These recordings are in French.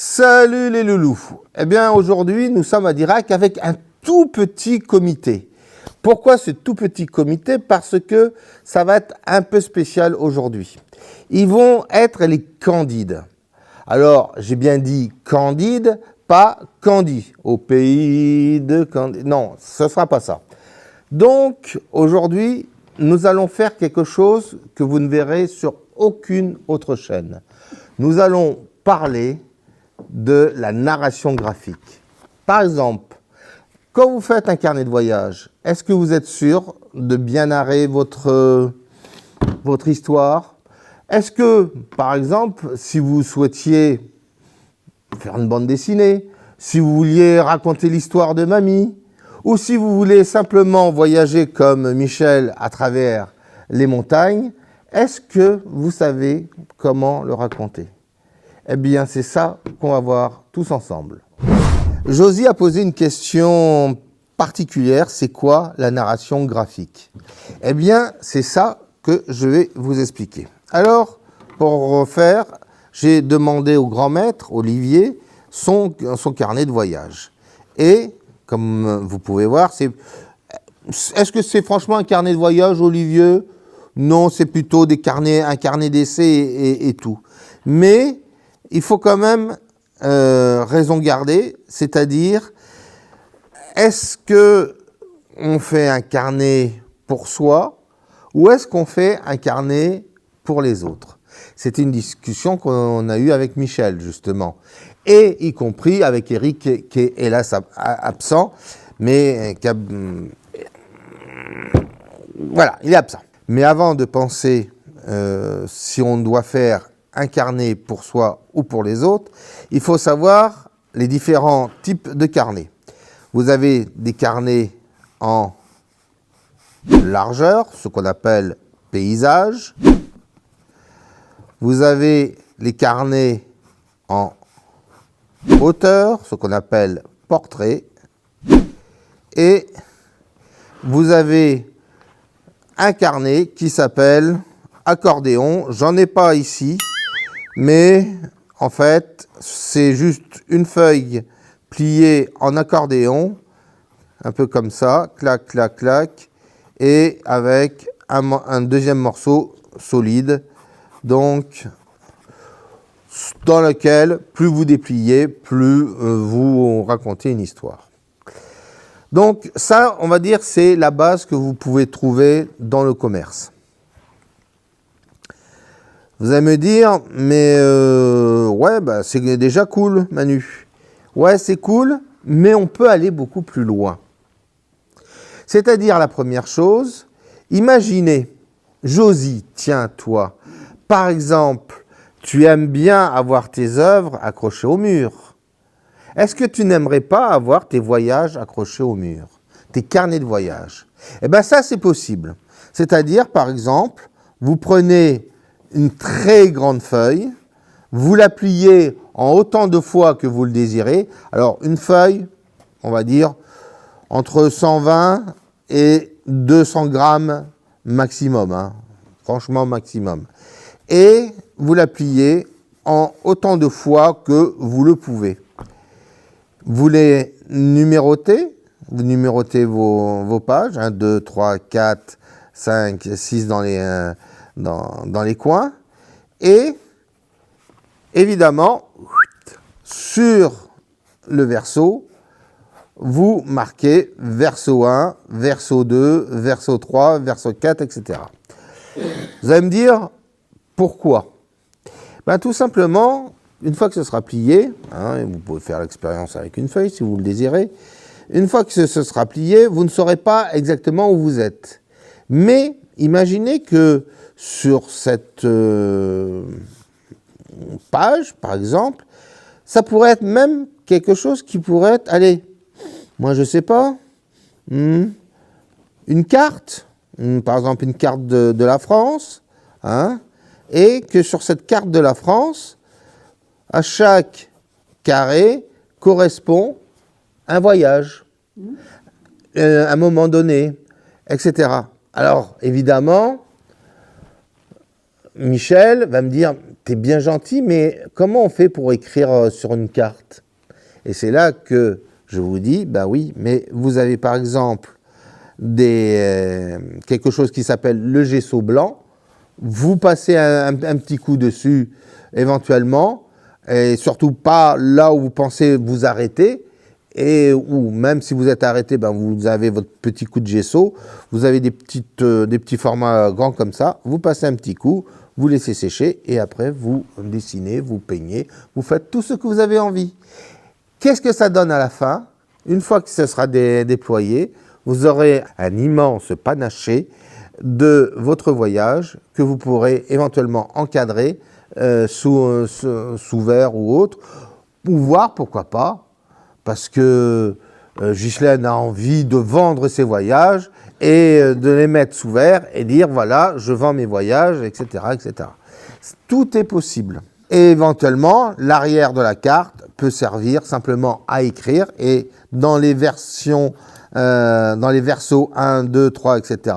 Salut les loulous. Eh bien aujourd'hui nous sommes à Dirac avec un tout petit comité. Pourquoi ce tout petit comité? Parce que ça va être un peu spécial aujourd'hui. Ils vont être les candides. Alors j'ai bien dit candide, pas Candie. Au pays de Candide. Non, ce ne sera pas ça. Donc aujourd'hui nous allons faire quelque chose que vous ne verrez sur aucune autre chaîne. Nous allons parler de la narration graphique. Par exemple, quand vous faites un carnet de voyage, est-ce que vous êtes sûr de bien narrer votre histoire? Est-ce que, par exemple, si vous souhaitiez faire une bande dessinée, si vous vouliez raconter l'histoire de mamie, ou si vous voulez simplement voyager comme Michel à travers les montagnes, est-ce que vous savez comment le raconter? Eh bien, c'est ça qu'on va voir tous ensemble. Josie a posé une question particulière, c'est quoi la narration graphique? Eh bien, c'est ça que je vais vous expliquer. Alors, pour faire, j'ai demandé au grand maître, Olivier, son carnet de voyage. Et, comme vous pouvez voir, est-ce que c'est franchement un carnet de voyage, Olivier? Non, c'est plutôt un carnet d'essai et tout. Mais il faut quand même raison garder, c'est-à-dire, est-ce qu'on fait un carnet pour soi ou est-ce qu'on fait un carnet pour les autres? C'était une discussion qu'on a eue avec Michel, justement, et y compris avec Eric, qui est hélas absent, mais voilà, il est absent. Mais avant de penser si on doit faire un carnet pour soi ou pour les autres, il faut savoir les différents types de carnets. Vous avez des carnets en largeur, ce qu'on appelle paysage. Vous avez les carnets en hauteur, ce qu'on appelle portrait. Et vous avez un carnet qui s'appelle accordéon. J'en ai pas ici. Mais en fait, c'est juste une feuille pliée en accordéon, un peu comme ça, clac, clac, clac, et avec un deuxième morceau solide, donc dans lequel plus vous dépliez, plus vous racontez une histoire. Donc ça, on va dire, c'est la base que vous pouvez trouver dans le commerce. Vous allez me dire, mais ouais, bah, c'est déjà cool, Manu. Ouais, c'est cool, mais on peut aller beaucoup plus loin. C'est-à-dire, la première chose, imaginez, Josie, tiens, toi, par exemple, tu aimes bien avoir tes œuvres accrochées au mur. Est-ce que tu n'aimerais pas avoir tes voyages accrochés au mur, tes carnets de voyage? Eh bien, ça, c'est possible. C'est-à-dire, par exemple, vous prenez une très grande feuille, vous la pliez en autant de fois que vous le désirez. Alors, une feuille, on va dire, entre 120 et 200 grammes maximum, hein, franchement maximum. Et vous la pliez en autant de fois que vous le pouvez. Vous les numérotez, vous numérotez vos pages, 1, 2, 3, 4, 5, 6 dans les coins, et évidemment, sur le verso, vous marquez verso 1, verso 2, verso 3, verso 4, etc. Vous allez me dire, pourquoi? Ben, tout simplement, une fois que ce sera plié, hein, vous pouvez faire l'expérience avec une feuille si vous le désirez, une fois que ce sera plié, vous ne saurez pas exactement où vous êtes. Mais imaginez que sur cette page, par exemple, ça pourrait être même quelque chose qui pourrait être, allez, moi je sais pas, une carte, par exemple une carte de la France, hein, et que sur cette carte de la France, à chaque carré correspond un voyage, un moment donné, etc. Alors, évidemment, Michel va me dire, t'es bien gentil, mais comment on fait pour écrire sur une carte? Et c'est là que je vous dis, ben oui, mais vous avez par exemple quelque chose qui s'appelle le gesso blanc, vous passez un petit coup dessus éventuellement, et surtout pas là où vous pensez vous arrêter, ou même si vous êtes arrêté, ben vous avez votre petit coup de gesso, vous avez des petits formats grands comme ça, vous passez un petit coup, vous laissez sécher, et après vous dessinez, vous peignez, vous faites tout ce que vous avez envie. Qu'est-ce que ça donne à la fin? Une fois que ce sera déployé, vous aurez un immense panaché de votre voyage que vous pourrez éventuellement encadrer sous verre ou autre, ou voir, pourquoi pas, parce que Ghislaine a envie de vendre ses voyages et de les mettre sous verre et dire voilà, je vends mes voyages, etc., etc. Tout est possible. Et éventuellement, l'arrière de la carte peut servir simplement à écrire, et dans les versos 1, 2, 3, etc.,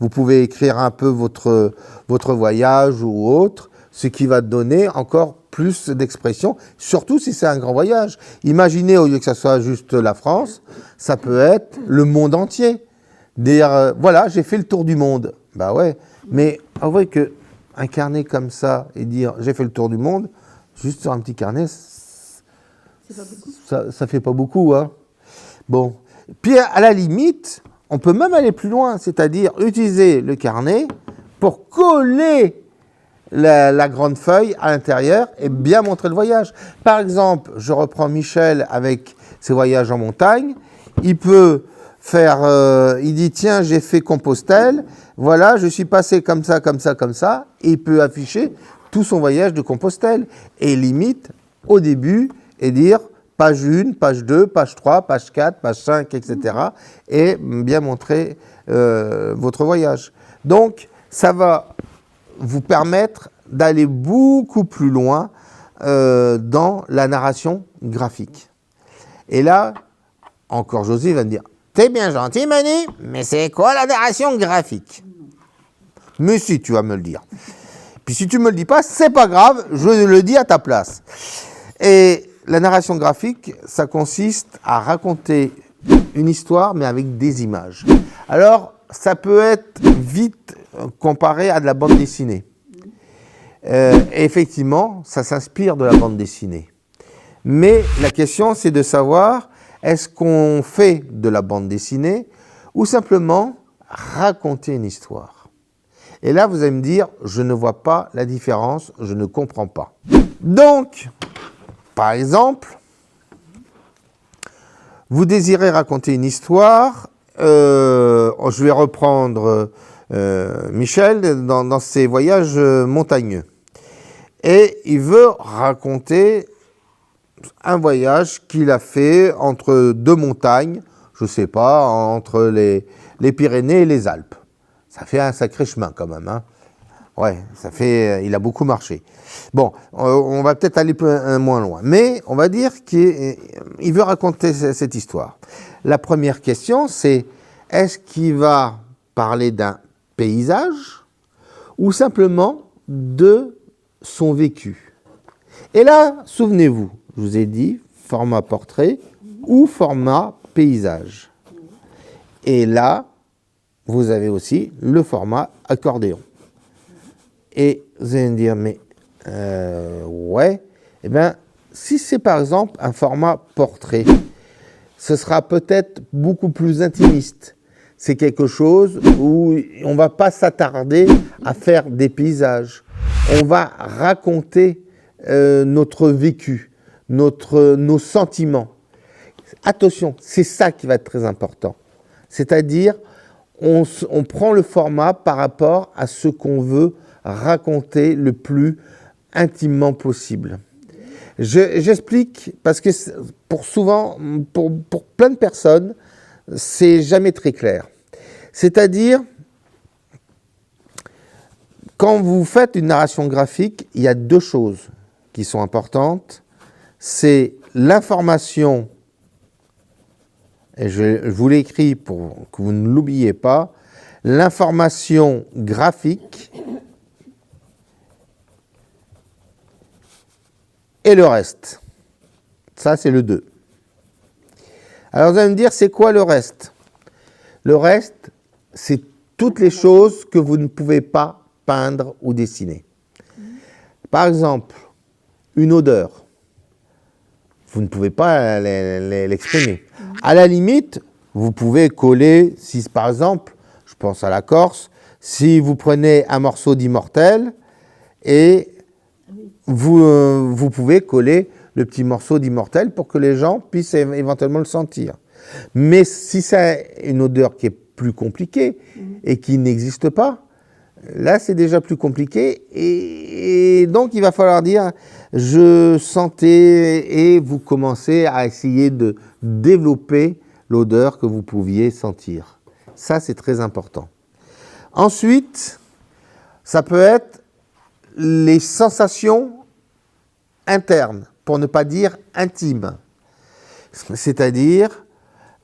vous pouvez écrire un peu votre voyage ou autre, ce qui va donner encore plus d'expression, surtout si c'est un grand voyage. Imaginez, au lieu que ça soit juste la France, ça peut être le monde entier. Dire, voilà, j'ai fait le tour du monde. Bah ouais, mais avouez que un carnet comme ça et dire j'ai fait le tour du monde, juste sur un petit carnet, ça fait pas beaucoup, hein. Bon, puis à la limite, on peut même aller plus loin, c'est-à-dire utiliser le carnet pour coller la grande feuille à l'intérieur et bien montrer le voyage. Par exemple, je reprends Michel avec ses voyages en montagne, il peut faire, il dit tiens, j'ai fait Compostelle, voilà, je suis passé comme ça, comme ça, comme ça, et il peut afficher tout son voyage de Compostelle, et limite, au début, et dire page 1, page 2, page 3, page 4, page 5, etc., et bien montrer votre voyage. Donc, ça va vous permettre d'aller beaucoup plus loin dans la narration graphique. Et là, encore José va me dire, t'es bien gentil, Manu, mais c'est quoi la narration graphique? Mais si, tu vas me le dire. Puis si tu me le dis pas, c'est pas grave, je le dis à ta place. Et la narration graphique, ça consiste à raconter une histoire, mais avec des images. Alors, ça peut être vite comparé à de la bande dessinée. Et effectivement, ça s'inspire de la bande dessinée. Mais la question, c'est de savoir, est-ce qu'on fait de la bande dessinée ou simplement raconter une histoire? Et là, vous allez me dire, je ne vois pas la différence, je ne comprends pas. Donc, par exemple, vous désirez raconter une histoire, je vais reprendre Michel dans ses voyages montagneux. Et il veut raconter un voyage qu'il a fait entre deux montagnes, je ne sais pas, entre les Pyrénées et les Alpes. Ça fait un sacré chemin quand même, hein. Ouais, il a beaucoup marché. Bon, on va peut-être aller moins loin, mais on va dire qu'il veut raconter cette histoire. La première question, c'est est-ce qu'il va parler d'un paysage ou simplement de son vécu? Et là, souvenez-vous, je vous ai dit format portrait ou format paysage. Et là, vous avez aussi le format accordéon. Et vous allez me dire, mais ouais, eh bien, si c'est par exemple un format portrait, ce sera peut-être beaucoup plus intimiste. C'est quelque chose où on ne va pas s'attarder à faire des paysages. On va raconter notre vécu, nos sentiments. Attention, c'est ça qui va être très important. C'est-à-dire, on prend le format par rapport à ce qu'on veut raconter le plus intimement possible. J'explique parce que pour plein de personnes, c'est jamais très clair. C'est-à-dire, quand vous faites une narration graphique, il y a deux choses qui sont importantes. C'est l'information, et je vous l'ai écrit pour que vous ne l'oubliez pas, l'information graphique et le reste. Ça, c'est le 2. Alors, vous allez me dire, c'est quoi le reste? Le reste, c'est toutes les choses que vous ne pouvez pas peindre ou dessiner. Par exemple, une odeur. Vous ne pouvez pas l'exprimer. À la limite, vous pouvez coller, si par exemple, je pense à la Corse, si vous prenez un morceau d'Immortel et vous pouvez coller le petit morceau d'Immortel pour que les gens puissent éventuellement le sentir. Mais si c'est une odeur qui est plus compliquée et qui n'existe pas, là c'est déjà plus compliqué et donc il va falloir dire je sentais et vous commencez à essayer de développer l'odeur que vous pouviez sentir. Ça c'est très important. Ensuite, ça peut être les sensations internes, pour ne pas dire intimes. C'est-à-dire,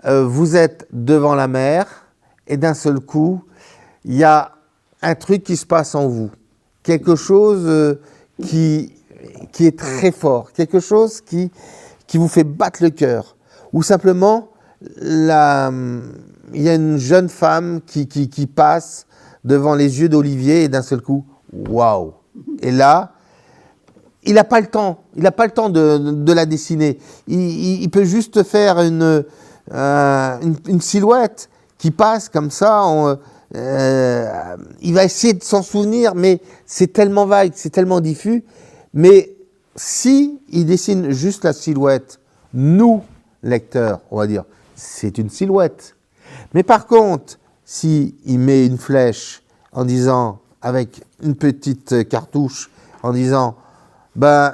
vous êtes devant la mer et d'un seul coup, il y a un truc qui se passe en vous. Quelque chose qui est très fort, quelque chose qui vous fait battre le cœur. Ou simplement, il y a une jeune femme qui passe devant les yeux d'Olivier et d'un seul coup, waouh! Et là, il n'a pas le temps de la dessiner. Il peut juste faire une silhouette qui passe comme ça. Il va essayer de s'en souvenir, mais c'est tellement vague, c'est tellement diffus. Mais si il dessine juste la silhouette, nous, lecteurs, on va dire, c'est une silhouette. Mais par contre, si il met une flèche en disant, avec une petite cartouche, en disant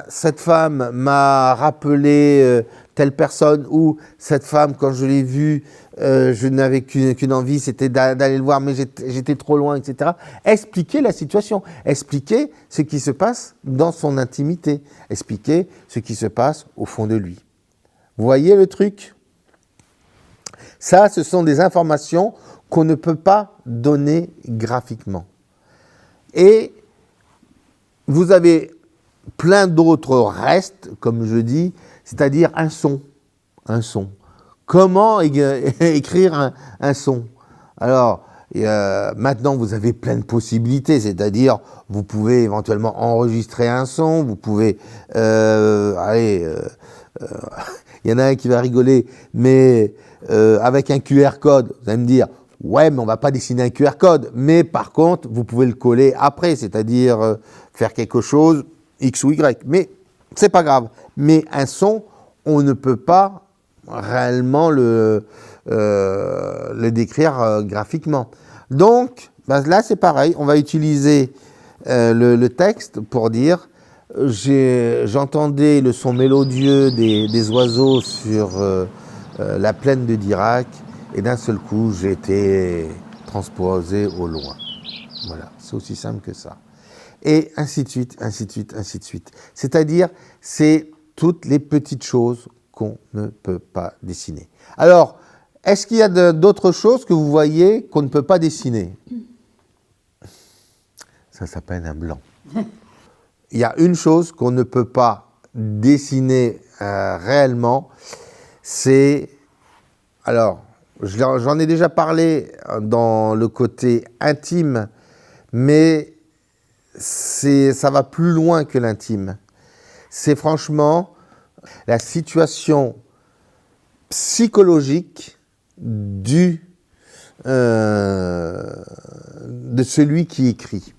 cette femme m'a rappelé telle personne, ou cette femme, quand je l'ai vue, je n'avais qu'une envie, c'était d'aller le voir, mais j'étais trop loin, etc. Expliquer la situation, expliquer ce qui se passe dans son intimité, expliquer ce qui se passe au fond de lui. Vous voyez le truc? Ça, ce sont des informations qu'on ne peut pas donner graphiquement. Et vous avez plein d'autres restes, comme je dis, c'est-à-dire un son. Un son. Comment écrire un son? Alors, maintenant, vous avez plein de possibilités, c'est-à-dire, vous pouvez éventuellement enregistrer un son, vous pouvez... il y en a un qui va rigoler, mais avec un QR code, vous allez me dire, ouais, mais on ne va pas dessiner un QR code, mais par contre, vous pouvez le coller après, c'est-à-dire faire quelque chose, X ou Y, mais c'est pas grave. Mais un son, on ne peut pas réellement le décrire graphiquement. Donc, là c'est pareil, on va utiliser le texte pour dire j'entendais le son mélodieux des oiseaux sur la plaine de Dirac et d'un seul coup j'ai été transposé au loin. Voilà, c'est aussi simple que ça. Et ainsi de suite, ainsi de suite, ainsi de suite. C'est-à-dire, c'est toutes les petites choses qu'on ne peut pas dessiner. Alors, est-ce qu'il y a d'autres choses que vous voyez qu'on ne peut pas dessiner? Ça s'appelle un blanc. Il y a une chose qu'on ne peut pas dessiner réellement, c'est... Alors, j'en ai déjà parlé dans le côté intime, mais ça va plus loin que l'intime. C'est franchement la situation psychologique de celui qui écrit.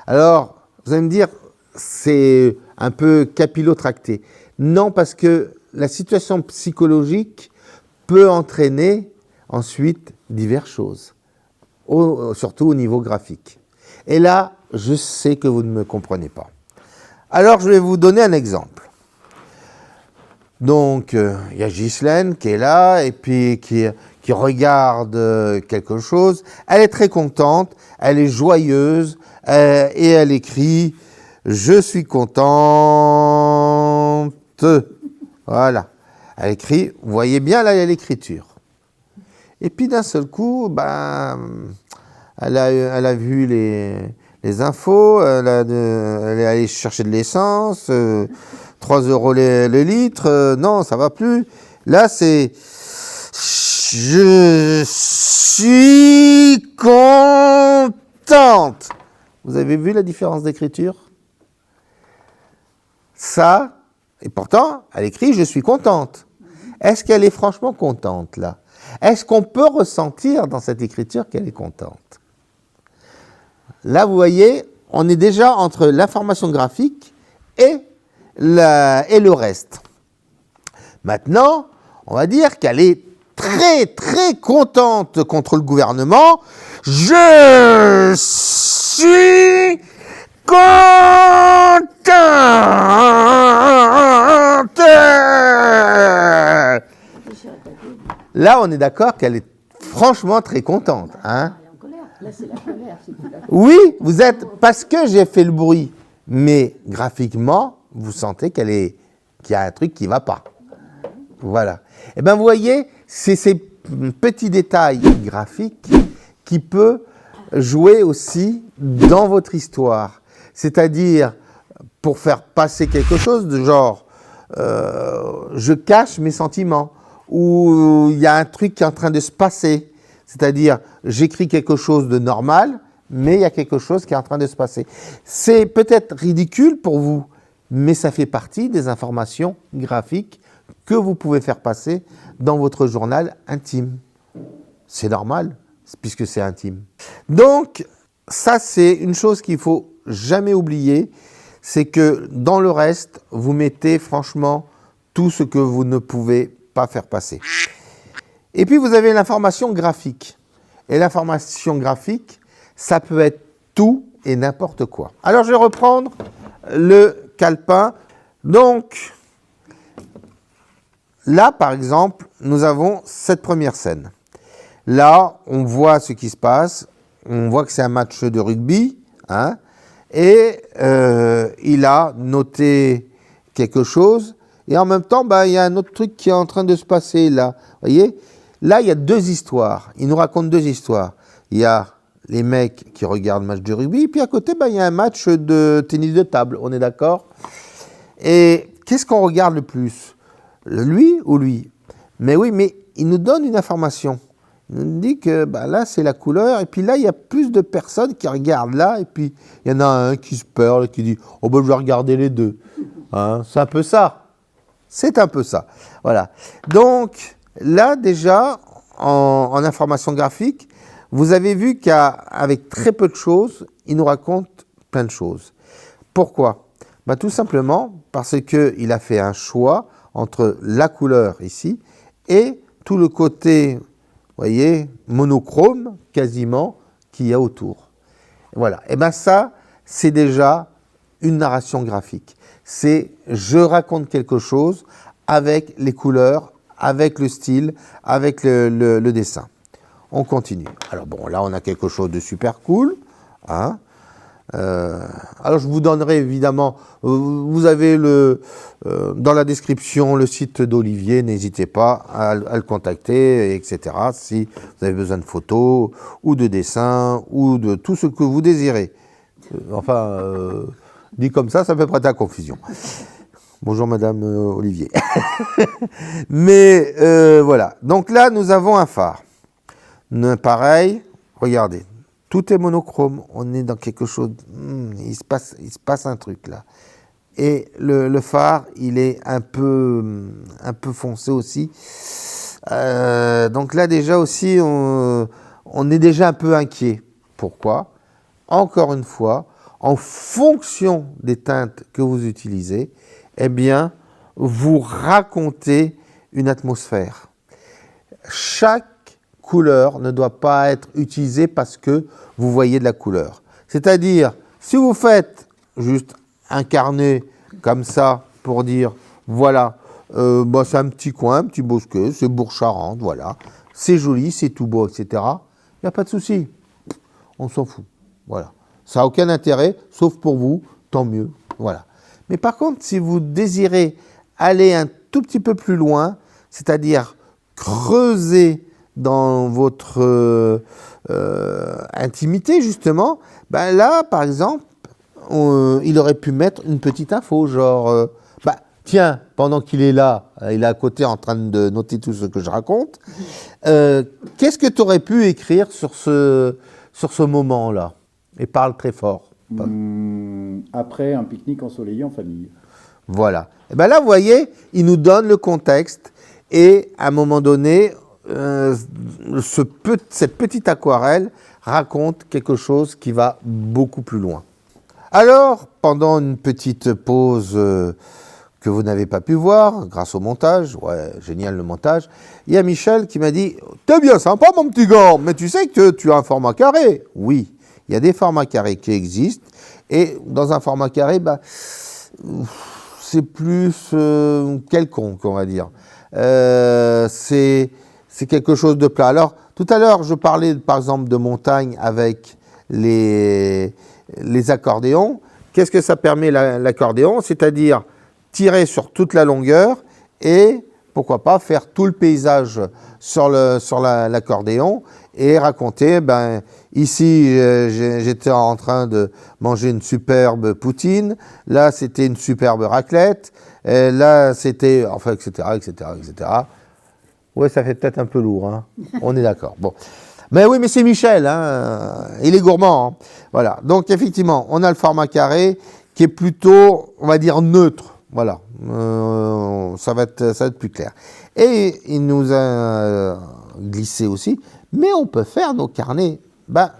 Alors, vous allez me dire, c'est un peu capillotracté. Non, parce que la situation psychologique peut entraîner ensuite diverses choses, surtout au niveau graphique. Et là, je sais que vous ne me comprenez pas. Alors, je vais vous donner un exemple. Donc, il y a Ghislaine qui est là et puis qui regarde quelque chose. Elle est très contente, elle est joyeuse et elle écrit « Je suis contente ». Voilà. Elle écrit, vous voyez bien là, il y a l'écriture. Et puis d'un seul coup, elle a vu les infos, elle est allée chercher de l'essence, 3 € le litre, non, ça va plus. Là, c'est je suis contente. Vous avez vu la différence d'écriture? Ça, et pourtant, elle écrit je suis contente. Est-ce qu'elle est franchement contente là? Est-ce qu'on peut ressentir dans cette écriture qu'elle est contente? Là, vous voyez, on est déjà entre l'information graphique et le reste. Maintenant, on va dire qu'elle est très, très contente contre le gouvernement. Je suis contente. Là, on est d'accord qu'elle est franchement très contente. Hein? Là, c'est la colère. Oui, vous êtes... Parce que j'ai fait le bruit, mais graphiquement, vous sentez qu'il y a un truc qui ne va pas. Voilà. Et bien, vous voyez, c'est ces petits détails graphiques qui peuvent jouer aussi dans votre histoire. C'est-à-dire, pour faire passer quelque chose de genre, je cache mes sentiments, ou il y a un truc qui est en train de se passer. C'est-à-dire, j'écris quelque chose de normal, mais il y a quelque chose qui est en train de se passer. C'est peut-être ridicule pour vous, mais ça fait partie des informations graphiques que vous pouvez faire passer dans votre journal intime. C'est normal, puisque c'est intime. Donc, ça, c'est une chose qu'il ne faut jamais oublier, c'est que dans le reste, vous mettez franchement tout ce que vous ne pouvez pas faire passer. Et puis, vous avez l'information graphique. Et l'information graphique, ça peut être tout et n'importe quoi. Alors, je vais reprendre le calepin. Donc, là, par exemple, nous avons cette première scène. Là, on voit ce qui se passe. On voit que c'est un match de rugby. Hein, et il a noté quelque chose. Et en même temps, il y a un autre truc qui est en train de se passer là. Vous voyez? Là, il y a 2 histoires. Il nous raconte 2 histoires. Il y a les mecs qui regardent le match de rugby. Et puis à côté, il y a un match de tennis de table. On est d'accord? Et qu'est-ce qu'on regarde le plus? Lui ou lui? Mais oui, mais il nous donne une information. Il nous dit que là, c'est la couleur. Et puis là, il y a plus de personnes qui regardent là. Et puis, il y en a un qui se perd, qui dit « Oh, je vais regarder les deux. Hein, » c'est un peu ça. C'est un peu ça. Voilà. Donc, là, déjà, en information graphique, vous avez vu qu'avec très peu de choses, il nous raconte plein de choses. Pourquoi? Tout simplement parce qu'il a fait un choix entre la couleur ici et tout le côté, vous voyez, monochrome quasiment qu'il y a autour. Voilà. Et ça, c'est déjà une narration graphique. C'est je raconte quelque chose avec les couleurs, avec le style, avec le dessin. On continue. Alors bon, là on a quelque chose de super cool. Hein. Alors je vous donnerai évidemment, vous avez dans la description le site d'Olivier, n'hésitez pas à le contacter, etc. Si vous avez besoin de photos ou de dessins ou de tout ce que vous désirez. Dit comme ça peut prêter à confusion. Bonjour Madame Olivier. Mais voilà, donc là nous avons un phare. Pareil, regardez. Tout est monochrome, on est dans quelque chose, il se passe un truc là. Et le phare, il est un peu foncé aussi. Donc là déjà aussi, on est déjà un peu inquiet. Pourquoi? Encore une fois, en fonction des teintes que vous utilisez, eh bien, vous racontez une atmosphère. Chaque couleur ne doit pas être utilisée parce que vous voyez de la couleur. C'est-à-dire, si vous faites juste un carnet comme ça pour dire, voilà, c'est un petit coin, un petit bosquet, c'est Bourg-Charentes, voilà, c'est joli, c'est tout beau, etc. Il n'y a pas de souci. On s'en fout. Voilà. Ça n'a aucun intérêt, sauf pour vous, tant mieux. Voilà. Mais par contre, si vous désirez aller un tout petit peu plus loin, c'est-à-dire creuser dans votre intimité, justement, ben là, par exemple, il aurait pu mettre une petite info, genre, tiens, pendant qu'il est là, il est à côté en train de noter tout ce que je raconte, qu'est-ce que tu aurais pu écrire sur ce moment-là? Et parle très fort. Après un pique-nique ensoleillé en famille. Voilà. Et bien là, vous voyez, il nous donne le contexte et à un moment donné, cette petite aquarelle raconte quelque chose qui va beaucoup plus loin. Alors, pendant une petite pause que vous n'avez pas pu voir, grâce au montage, ouais, génial le montage, il y a Michel qui m'a dit « T'es bien sympa mon petit gars, mais tu sais que tu as un format carré ?» Oui, il y a des formats carrés qui existent, et dans un format carré, c'est plus quelconque, on va dire. C'est quelque chose de plat. Alors, tout à l'heure, je parlais par exemple de montagne avec les accordéons. Qu'est-ce que ça permet l'accordéon? C'est-à-dire tirer sur toute la longueur et pourquoi pas faire tout le paysage sur l'accordéon et raconter, ici j'étais en train de manger une superbe poutine, là c'était une superbe raclette, et là c'était, enfin etc. Ouais, ça fait peut-être un peu lourd, hein. On est d'accord. Bon. Mais oui, mais c'est Michel, hein. Il est gourmand, hein. Voilà. Donc effectivement, on a le format carré qui est plutôt, on va dire, neutre. Voilà. Ça va être plus clair. Et il nous a glissé aussi, mais on peut faire nos carnets.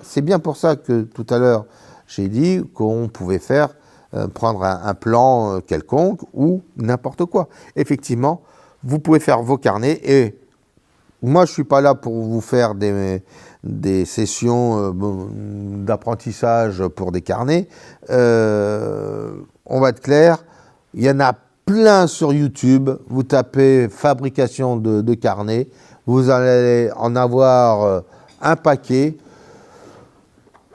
C'est bien pour ça que tout à l'heure, j'ai dit qu'on pouvait prendre un plan quelconque ou n'importe quoi. Effectivement, vous pouvez faire vos carnets et moi, je ne suis pas là pour vous faire des sessions d'apprentissage pour des carnets. On va être clair, il y en a plein sur YouTube. Vous tapez fabrication de carnets, vous allez en avoir un paquet.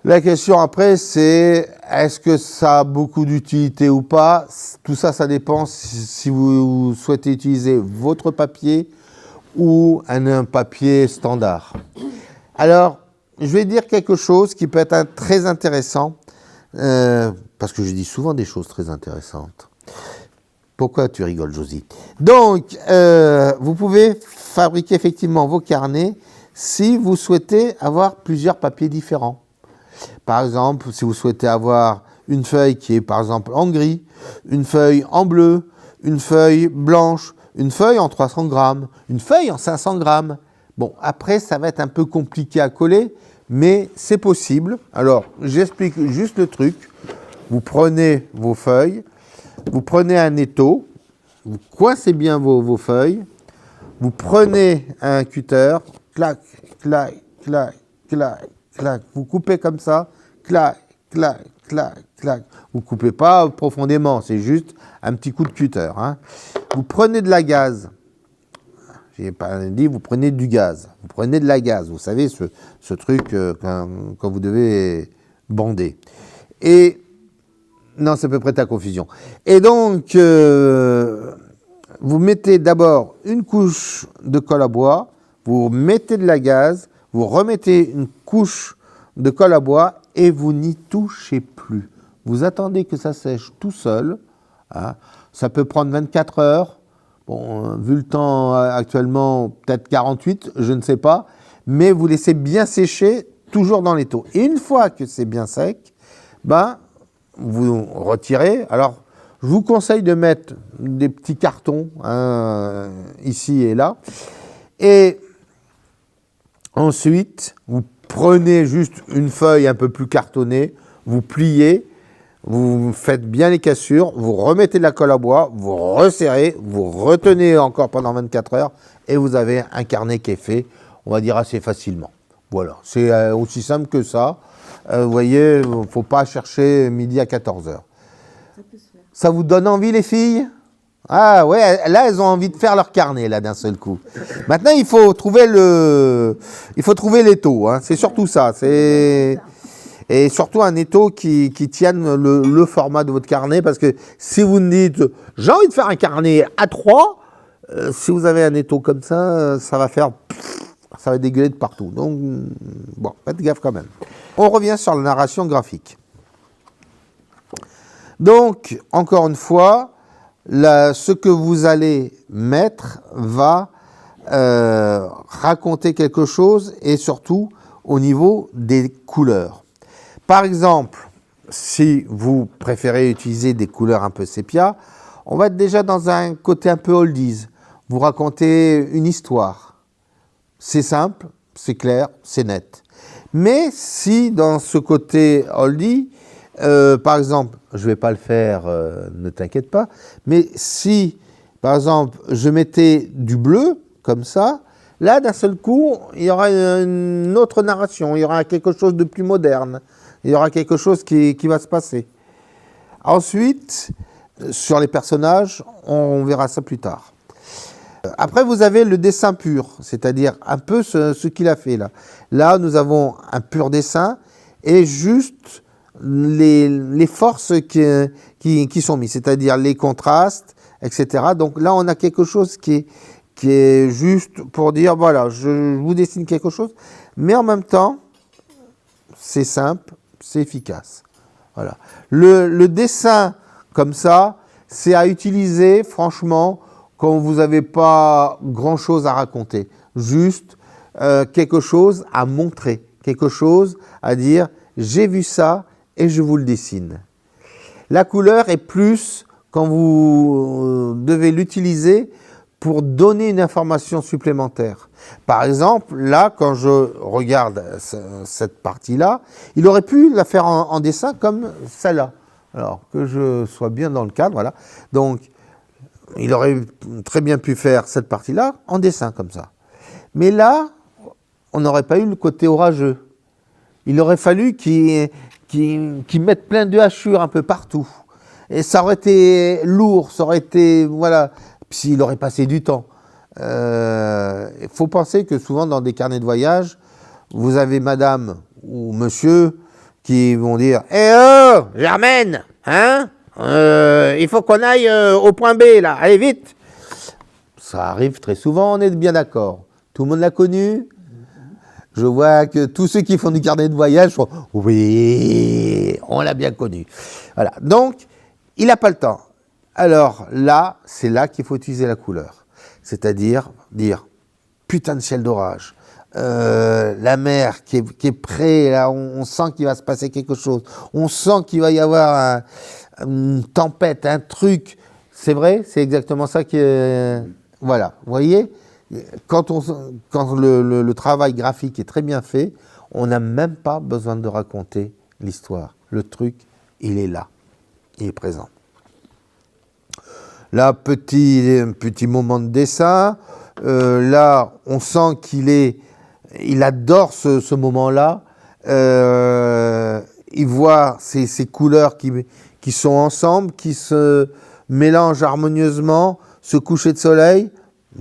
La question après, c'est est-ce que ça a beaucoup d'utilité ou pas? Tout ça, ça dépend si vous souhaitez utiliser votre papier ou un papier standard. Alors, je vais dire quelque chose qui peut être très intéressant, parce que je dis souvent des choses très intéressantes. Pourquoi tu rigoles, Josie? Donc, vous pouvez fabriquer effectivement vos carnets si vous souhaitez avoir plusieurs papiers différents. Par exemple, si vous souhaitez avoir une feuille qui est par exemple en gris, une feuille en bleu, une feuille blanche, une feuille en 300 grammes, une feuille en 500 grammes. Bon, après, ça va être un peu compliqué à coller, mais c'est possible. Alors, j'explique juste le truc. Vous prenez vos feuilles, vous prenez un étau, vous coincez bien vos feuilles, vous prenez un cutter, clac, clac, clac, clac, clac, vous coupez comme ça, clac, clac, clac, clac. Vous ne coupez pas profondément, c'est juste un petit coup de cutter, hein. Vous prenez de la gaze. Je n'ai pas dit, vous prenez du gaz. Vous prenez de la gaze, vous savez, ce truc quand vous devez bander. Et, non, c'est à peu près ta confusion. Et donc, vous mettez d'abord une couche de colle à bois, vous mettez de la gaze, vous remettez une couche de colle à bois et vous n'y touchez plus. Vous attendez que ça sèche tout seul, hein. Ça peut prendre 24 heures. Bon, vu le temps actuellement, peut-être 48, je ne sais pas. Mais vous laissez bien sécher, toujours dans l'étau. Et une fois que c'est bien sec, vous retirez. Alors, je vous conseille de mettre des petits cartons, hein, ici et là. Et ensuite, vous prenez juste une feuille un peu plus cartonnée, vous pliez, vous faites bien les cassures, vous remettez de la colle à bois, vous resserrez, vous retenez encore pendant 24 heures et vous avez un carnet qui est fait, on va dire assez facilement. Voilà, c'est aussi simple que ça. Vous voyez, il ne faut pas chercher midi à 14 heures. Ça peut se faire. Ça vous donne envie les filles? Ah ouais, là elles ont envie de faire leur carnet là d'un seul coup. Maintenant il faut trouver l'étau, hein. C'est surtout ça. Et surtout un étau qui tienne le format de votre carnet, parce que si vous me dites j'ai envie de faire un carnet A3, si vous avez un étau comme ça, ça va faire ça va dégueuler de partout. Donc, bon, faites gaffe quand même. On revient sur la narration graphique. Donc, encore une fois, ce que vous allez mettre va raconter quelque chose et surtout au niveau des couleurs. Par exemple, si vous préférez utiliser des couleurs un peu sépia, on va être déjà dans un côté un peu oldies. Vous racontez une histoire. C'est simple, c'est clair, c'est net. Mais si dans ce côté oldie, par exemple, je ne vais pas le faire, ne t'inquiète pas, mais si, par exemple, je mettais du bleu, comme ça, là, d'un seul coup, il y aura une autre narration, il y aura quelque chose de plus moderne, il y aura quelque chose qui va se passer. Ensuite, sur les personnages, on verra ça plus tard. Après, vous avez le dessin pur, c'est-à-dire un peu ce qu'il a fait là. Là, nous avons un pur dessin et juste les forces qui sont mises, c'est-à-dire les contrastes, etc. Donc là, on a quelque chose qui est juste pour dire, voilà, je vous dessine quelque chose, mais en même temps, c'est simple, c'est efficace. Voilà. Le dessin comme ça, c'est à utiliser, franchement, quand vous n'avez pas grand-chose à raconter. Juste quelque chose à montrer, quelque chose à dire, j'ai vu ça et je vous le dessine. La couleur est plus quand vous devez l'utiliser pour donner une information supplémentaire. Par exemple, là, quand je regarde cette partie-là, il aurait pu la faire en dessin comme celle-là. Alors, que je sois bien dans le cadre, voilà. Donc, il aurait très bien pu faire cette partie-là en dessin, comme ça. Mais là, on n'aurait pas eu le côté orageux. Il aurait fallu qu'il mette plein de hachures un peu partout. Et ça aurait été lourd, ça aurait été, voilà, puis il aurait passé du temps. Il faut penser que souvent dans des carnets de voyage, vous avez madame ou monsieur qui vont dire « Eh oh, Germaine, hein il faut qu'on aille au point B, là, allez vite !» Ça arrive très souvent, on est bien d'accord. Tout le monde l'a connu. Je vois que tous ceux qui font du carnet de voyage font « Oui, on l'a bien connu. » Voilà, donc, il n'a pas le temps. Alors là, c'est là qu'il faut utiliser la couleur. C'est-à-dire dire « Putain de ciel d'orage. La mer qui est près, là, on sent qu'il va se passer quelque chose. On sent qu'il va y avoir une tempête, un truc. » C'est vrai, c'est exactement ça qui est... Voilà, vous voyez, quand le travail graphique est très bien fait, on n'a même pas besoin de raconter l'histoire. Le truc, il est là, il est présent. Là, petit moment de dessin. Là, on sent il adore ce moment-là. Il voit ces couleurs qui sont ensemble, qui se mélangent harmonieusement. Ce coucher de soleil,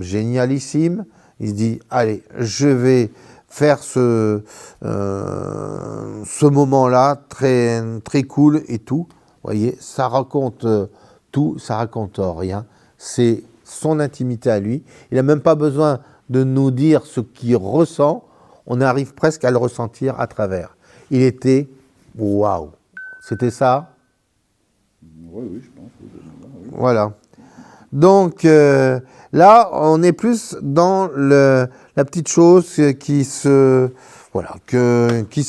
génialissime. Il se dit, allez, je vais faire ce moment-là très, très cool et tout. Vous voyez, ça raconte tout, ça raconte rien. C'est son intimité à lui. Il n'a même pas besoin de nous dire ce qu'il ressent. On arrive presque à le ressentir à travers. Il était waouh. C'était ça? Oui, je pense. Oui. Voilà. Donc là, on est plus dans la petite chose qui se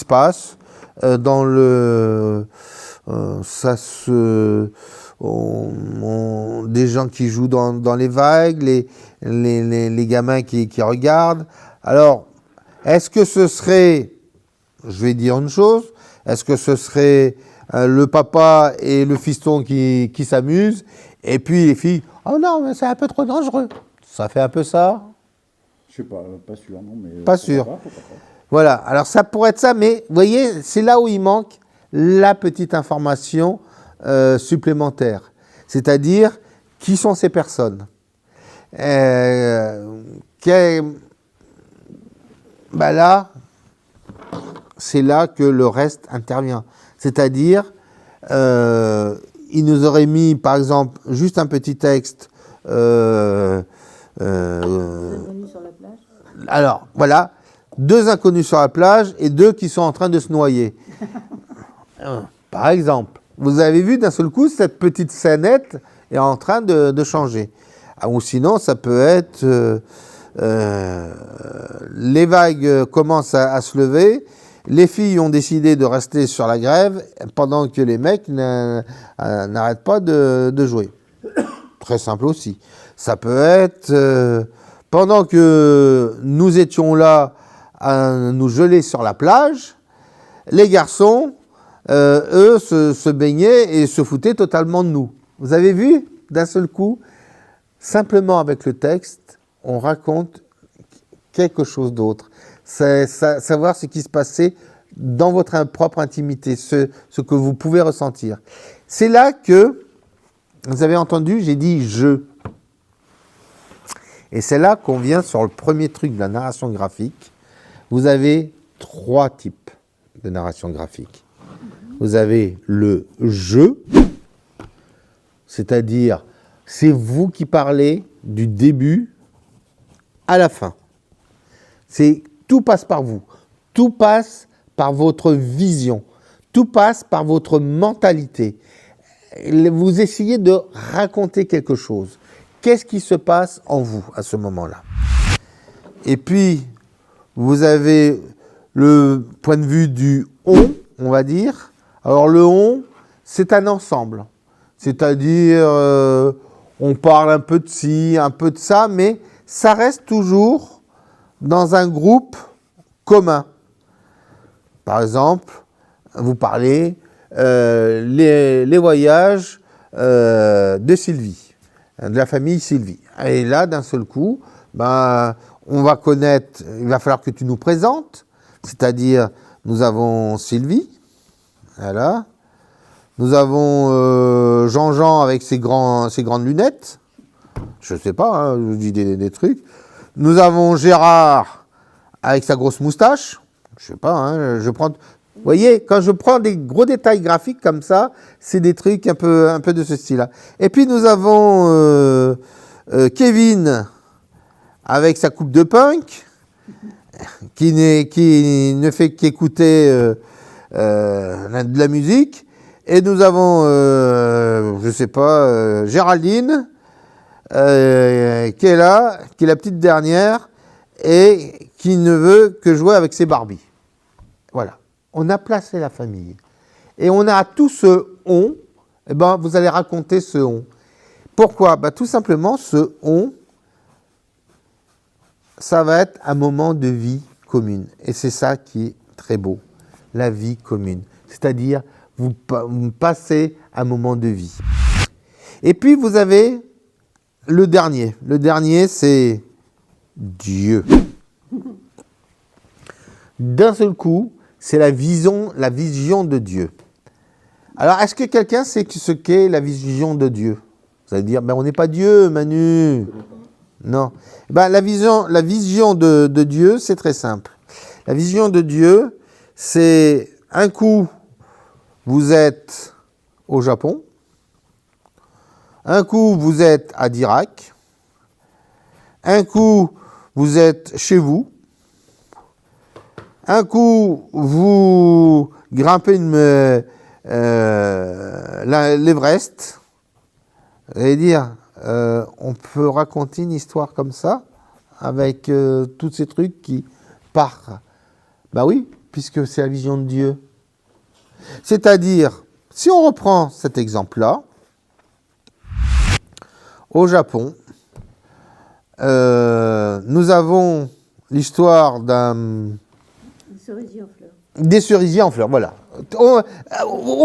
passe dans des gens qui jouent dans les vagues, les gamins qui regardent. Alors, est-ce que ce serait, je vais dire une chose, est-ce que ce serait le papa et le fiston qui s'amusent, et puis les filles, oh non, mais c'est un peu trop dangereux. Ça fait un peu ça? Je sais pas sûr, non, mais... Pas sûr. Pourquoi pas. Voilà, alors ça pourrait être ça, mais vous voyez, c'est là où il manque la petite information supplémentaire. C'est-à-dire, qui sont ces personnes? Là, c'est là que le reste intervient. C'est-à-dire, il nous aurait mis, par exemple, juste un petit texte. Sur la plage. Alors, voilà, 2 inconnus sur la plage et 2 qui sont en train de se noyer. Par exemple, vous avez vu d'un seul coup, cette petite scénette est en train de changer. Ou sinon, ça peut être les vagues commencent à se lever, les filles ont décidé de rester sur la grève pendant que les mecs n'arrêtent pas de jouer. Très simple aussi. Ça peut être pendant que nous étions là à nous geler sur la plage, les garçons, eux, se baignaient et se foutaient totalement de nous. Vous avez vu, d'un seul coup, simplement avec le texte, on raconte quelque chose d'autre. C'est savoir ce qui se passait dans votre propre intimité, ce que vous pouvez ressentir. C'est là que, vous avez entendu, j'ai dit « je ». Et c'est là qu'on vient sur le premier truc de la narration graphique. Vous avez 3 types de narration graphique. Vous avez le « je », c'est-à-dire c'est vous qui parlez du début à la fin. Tout passe par vous, tout passe par votre vision, tout passe par votre mentalité. Vous essayez de raconter quelque chose. Qu'est-ce qui se passe en vous à ce moment-là? Et puis, vous avez le point de vue du « on va dire. Alors, le « on », c'est un ensemble. C'est-à-dire, on parle un peu de ci, un peu de ça, mais ça reste toujours dans un groupe commun. Par exemple, vous parlez les voyages de Sylvie, de la famille Sylvie. Et là, d'un seul coup, on va connaître, il va falloir que tu nous présentes, c'est-à-dire, nous avons Sylvie, voilà. Nous avons Jean-Jean avec ses grandes lunettes, je ne sais pas, hein, je vous dis des trucs. Nous avons Gérard avec sa grosse moustache, je ne sais pas, hein, je prends... Vous voyez, quand je prends des gros détails graphiques comme ça, c'est des trucs un peu de ce style-là. Et puis nous avons Kevin avec sa coupe de punk, qui ne fait qu'écouter de la musique. Et nous avons, je ne sais pas, Géraldine, qui est là, qui est la petite dernière, et qui ne veut que jouer avec ses Barbies. Voilà. On a placé la famille. Et on a tout ce « on », eh ben, vous allez raconter ce « on ». Pourquoi? Tout simplement, ce « on », ça va être un moment de vie commune. Et c'est ça qui est très beau, la vie commune. C'est-à-dire, vous passez un moment de vie. Et puis, vous avez le dernier. Le dernier, c'est Dieu. D'un seul coup, c'est la vision de Dieu. Alors, est-ce que quelqu'un sait ce qu'est la vision de Dieu? Vous allez dire, on n'est pas Dieu, Manu. Non. La vision de Dieu, c'est très simple. La vision de Dieu, c'est un coup, vous êtes au Japon, un coup, vous êtes à Dirac, un coup, vous êtes chez vous, un coup, vous grimpez l'Everest. Vous allez dire, on peut raconter une histoire comme ça, avec tous ces trucs qui partent. Oui, puisque c'est la vision de Dieu. C'est-à-dire, si on reprend cet exemple-là, au Japon, nous avons l'histoire des cerisiers en fleurs, voilà. On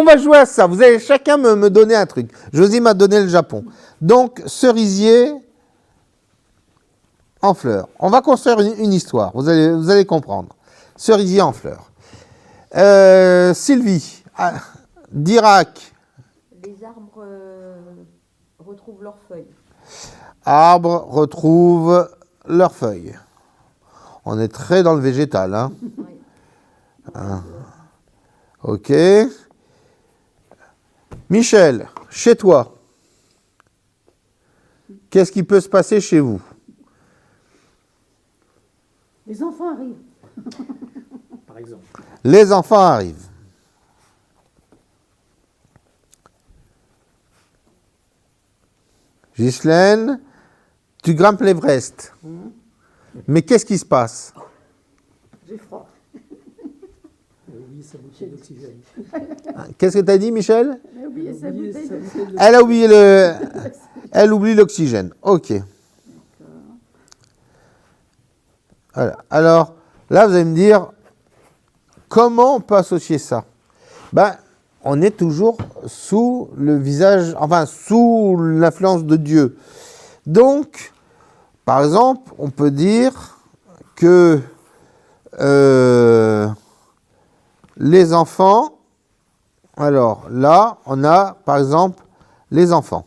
va jouer à ça. Vous allez chacun me donner un truc. Josie m'a donné le Japon. Donc, cerisier en fleurs. On va construire une histoire. Vous allez comprendre. Cerisier en fleurs. Sylvie, d'Irak. Les arbres retrouvent leurs feuilles. Arbres retrouvent leurs feuilles. On est très dans le végétal, hein. Oui. Ok. Michel, chez toi, qu'est-ce qui peut se passer chez vous? Les enfants arrivent. Par exemple. Les enfants arrivent. Ghislaine, tu grimpes l'Everest. Mais qu'est-ce qui se passe? J'ai froid. Oui, sa bouteille d'oxygène. Qu'est-ce que tu as dit, Michel? J'ai oublié sa Oubliez bouteille sa de... bouteille Elle a oublié le... Elle oublie l'oxygène. Ok. Voilà. Alors, là, vous allez me dire, comment on peut associer ça? Ben, on est toujours sous le visage, enfin, sous l'influence de Dieu. Donc, par exemple, on peut dire que les enfants, alors là, on a, par exemple, les enfants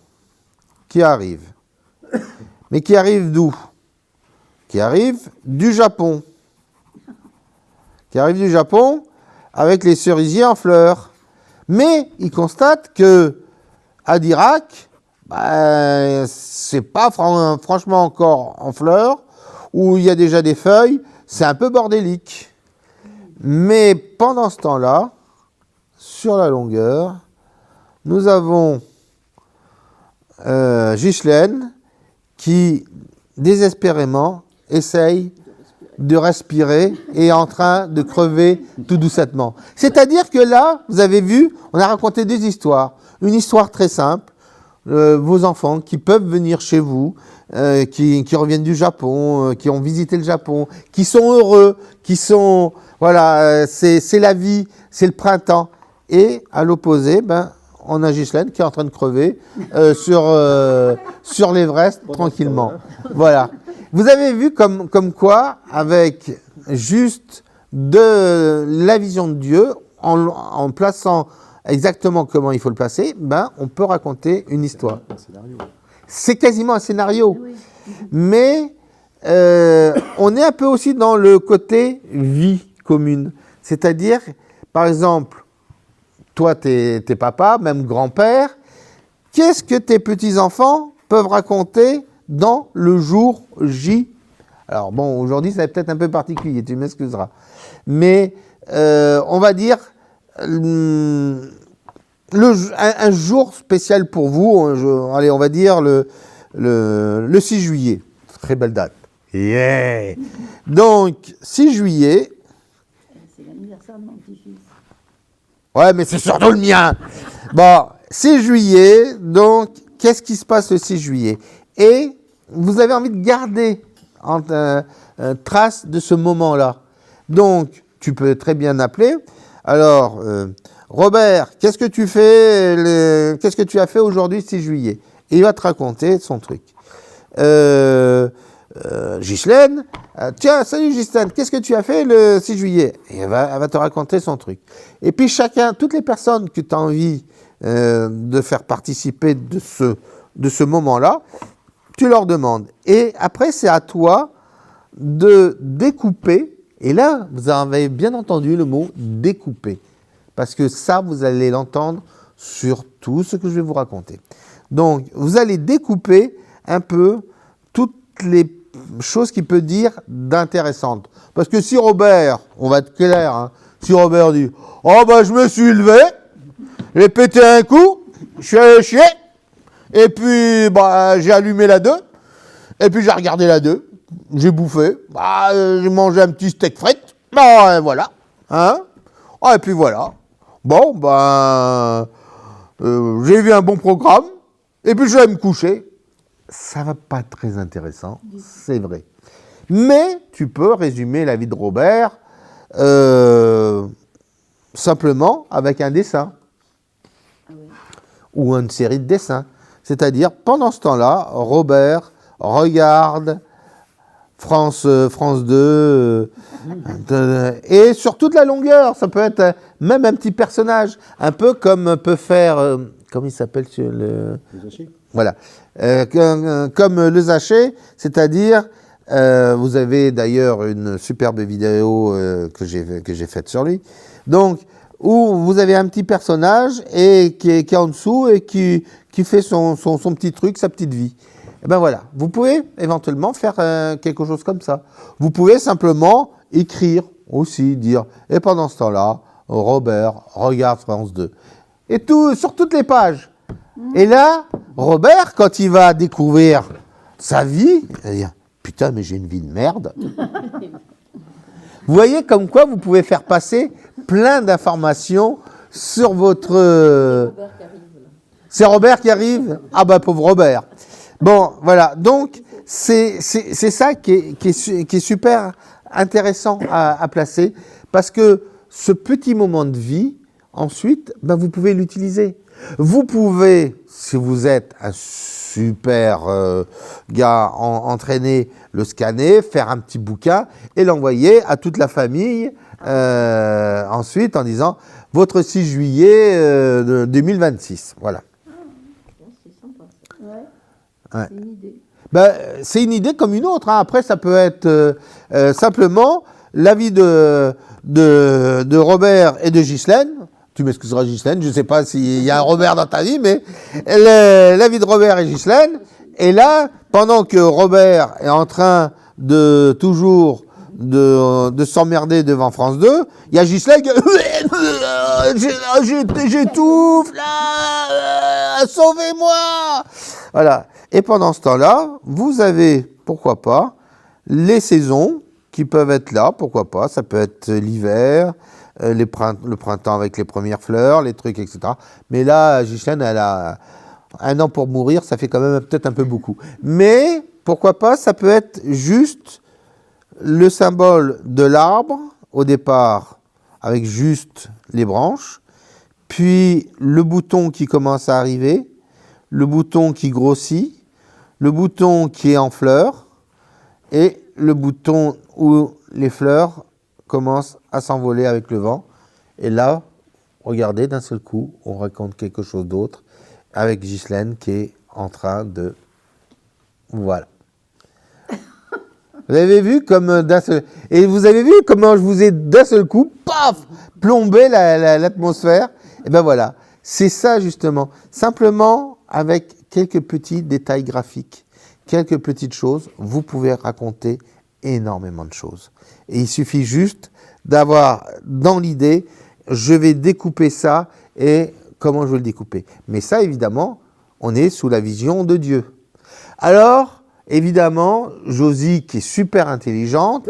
qui arrivent. Mais qui arrivent d'où? Qui arrivent du Japon. Qui arrivent du Japon avec les cerisiers en fleurs. Mais ils constatent que à Dirac, c'est pas franchement encore en fleurs, où il y a déjà des feuilles, c'est un peu bordélique. Mais pendant ce temps-là, sur la longueur, nous avons Ghislaine qui, désespérément, essaye de respirer et est en train de crever tout doucettement. C'est-à-dire que là, vous avez vu, on a raconté deux histoires. Une histoire très simple, vos enfants qui peuvent venir chez vous, qui reviennent du Japon, qui ont visité le Japon, qui sont heureux, qui sont... Voilà, c'est la vie, c'est le printemps. Et à l'opposé, on a Ghislaine qui est en train de crever sur l'Everest tranquillement. Voilà. Vous avez vu comme quoi, avec juste de la vision de Dieu, en plaçant exactement comment il faut le placer, on peut raconter une histoire. Un scénario. C'est quasiment un scénario. Oui. Mais on est un peu aussi dans le côté vie commune. C'est-à-dire, par exemple, toi, t'es papa, même grand-père, qu'est-ce que tes petits-enfants peuvent raconter dans le jour J? Alors bon, aujourd'hui, ça va peut-être un peu particulier, tu m'excuseras. Mais on va dire un jour spécial pour vous, allez, on va dire le 6 juillet. Très belle date. Yeah! Donc, 6 juillet. C'est l'anniversaire de mon petit-fils. Ouais, mais c'est surtout le mien. Bon, 6 juillet, donc, qu'est-ce qui se passe le 6 juillet? Et vous avez envie de garder trace de ce moment-là. Donc, tu peux très bien appeler. Alors, Robert, qu'est-ce que tu fais qu'est-ce que tu as fait aujourd'hui 6 juillet? Et il va te raconter son truc. Ghislaine, tiens, salut Ghislaine, qu'est-ce que tu as fait le 6 juillet? Et elle va te raconter son truc. Et puis toutes les personnes que tu as envie de faire participer de ce moment-là, tu leur demandes. Et après, c'est à toi de découper. Et là, vous avez bien entendu le mot découper. Parce que ça, vous allez l'entendre sur tout ce que je vais vous raconter. Donc, vous allez découper un peu toutes les choses qu'il peut dire d'intéressantes. Parce que si Robert, on va être clair, hein, si Robert dit « Oh je me suis levé, j'ai pété un coup, je suis allé chier, et puis j'ai allumé la 2, et puis j'ai regardé la 2, j'ai bouffé, j'ai mangé un petit steak frites, voilà, hein, et puis voilà. Bon, j'ai vu un bon programme, et puis je vais me coucher. » Ça va pas être très intéressant, c'est vrai. Mais tu peux résumer la vie de Robert simplement avec un dessin. Ah oui. Ou une série de dessins. C'est-à-dire, pendant ce temps-là, Robert regarde France 2, et sur toute la longueur, ça peut être même un petit personnage, un peu comme peut faire, comment il s'appelle voilà, comme le Zaché, c'est-à-dire, vous avez d'ailleurs une superbe vidéo que j'ai faite sur lui, donc, où vous avez un petit personnage et qui est en dessous et qui fait son petit truc, sa petite vie. Et ben voilà, vous pouvez éventuellement faire quelque chose comme ça. Vous pouvez simplement écrire. aussi dire, et pendant ce temps-là, Robert regarde France 2. Et tout, sur toutes les pages. Et là, Robert, quand il va découvrir sa vie, il va dire, putain, mais j'ai une vie de merde. Vous voyez comme quoi vous pouvez faire passer plein d'informations sur votre... Robert qui arrive là. C'est Robert qui arrive? Ah bah pauvre Robert. Bon, voilà. Donc, c'est ça qui est super intéressant à placer, parce que ce petit moment de vie, ensuite, ben, vous pouvez l'utiliser. Vous pouvez, si vous êtes un super gars entraîné, le scanner, faire un petit bouquin et l'envoyer à toute la famille ensuite en disant votre 6 juillet 2026. Voilà. C'est sympa ça. Ouais. Ouais. C'est une idée. Ben, c'est une idée comme une autre, hein. Après, ça peut être simplement l'avis de Robert et de Ghislaine. Tu m'excuseras, Ghislaine, je ne sais pas s'il y a un Robert dans ta vie, mais l'avis de Robert et Ghislaine. Et là, pendant que Robert est en train de toujours de s'emmerder devant France 2, il y a Ghislaine qui j'étouffe là, sauvez-moi. Voilà. Et pendant ce temps-là, vous avez, pourquoi pas, les saisons qui peuvent être là, pourquoi pas. Ça peut être l'hiver, le printemps avec les premières fleurs, les trucs, etc. Mais là, Ghislaine, elle a 1 an pour mourir, ça fait quand même peut-être un peu beaucoup. Mais, pourquoi pas, ça peut être juste le symbole de l'arbre, au départ, avec juste les branches, puis le bouton qui commence à arriver, le bouton qui grossit, le bouton qui est en fleurs, et le bouton où les fleurs commencent à s'envoler avec le vent. Et là, regardez, d'un seul coup, on raconte quelque chose d'autre, avec Ghislaine qui est en train de... Voilà. Vous avez vu comme d'un seul... Et vous avez vu comment je vous ai d'un seul coup, paf, plombé l'atmosphère. Et ben voilà, c'est ça justement. Simplement, avec quelques petits détails graphiques, quelques petites choses, vous pouvez raconter énormément de choses. Et il suffit juste d'avoir dans l'idée, je vais découper ça et comment je vais le découper. Mais ça, évidemment, on est sous la vision de Dieu. Alors, évidemment, Josie, qui est super intelligente,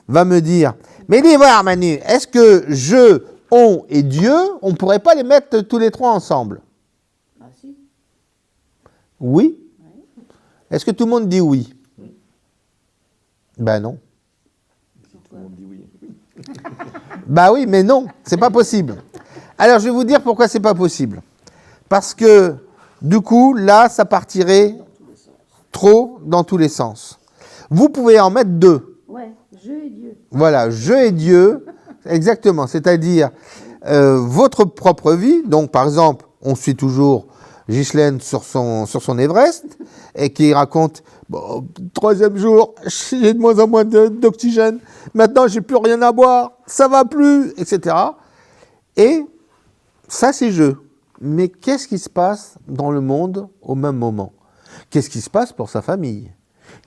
va me dire, mais dis voir Manu, est-ce que je, on et Dieu, on ne pourrait pas les mettre tous les trois ensemble? Ah si. Oui. Est-ce que tout le monde dit oui? Ben non. Tout le monde dit oui. Bah oui, mais non, c'est pas possible. Alors, je vais vous dire pourquoi c'est pas possible. Parce que, du coup, là, ça partirait trop dans tous les sens. Vous pouvez en mettre 2. Ouais, je et Dieu. Voilà, je et Dieu, exactement. C'est-à-dire, votre propre vie. Donc, par exemple, on suit toujours Ghislaine sur son Everest, et qui raconte, bon, 3e jour, j'ai de moins en moins d'oxygène, maintenant j'ai plus rien à boire, ça va plus, etc. Et ça c'est jeu. Mais qu'est-ce qui se passe dans le monde au même moment? Qu'est-ce qui se passe pour sa famille?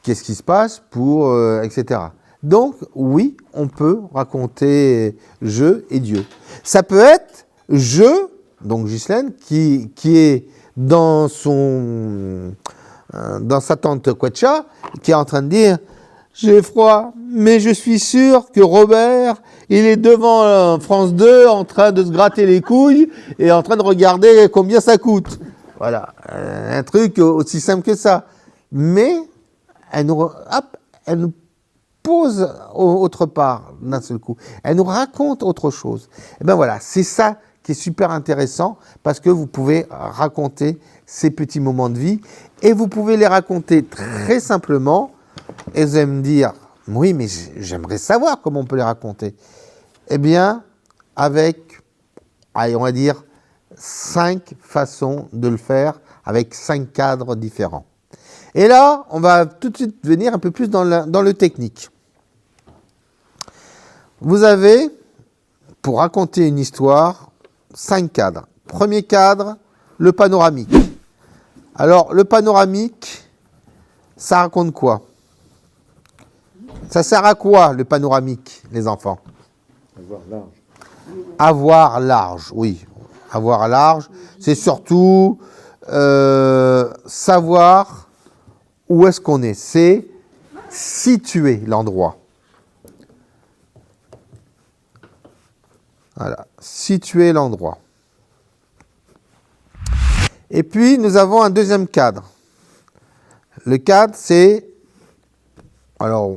Qu'est-ce qui se passe pour... etc. Donc, oui, on peut raconter je et Dieu. Ça peut être je, donc Ghislaine, qui est dans sa tente Quecha, qui est en train de dire « J'ai froid, mais je suis sûr que Robert, il est devant France 2 en train de se gratter les couilles et en train de regarder combien ça coûte. » Voilà, un truc aussi simple que ça. Mais elle nous pose autre part d'un seul coup. Elle nous raconte autre chose. Et bien voilà, c'est ça qui est super intéressant, parce que vous pouvez raconter ces petits moments de vie et vous pouvez les raconter très simplement. Et vous allez me dire, oui, mais j'aimerais savoir comment on peut les raconter. Eh bien, avec, allez, on va dire, 5 façons de le faire, avec 5 cadres différents. Et là, on va tout de suite venir un peu plus dans le technique. Vous avez, pour raconter une histoire, 5 cadres. Premier cadre, le panoramique. Alors, le panoramique, ça raconte quoi? Ça sert à quoi, le panoramique? les enfants? Avoir large. Avoir large, oui. Avoir large, c'est surtout savoir où est-ce qu'on est. C'est situer l'endroit. Voilà, situer l'endroit. Et puis, nous avons un deuxième cadre. Le cadre, c'est... Alors,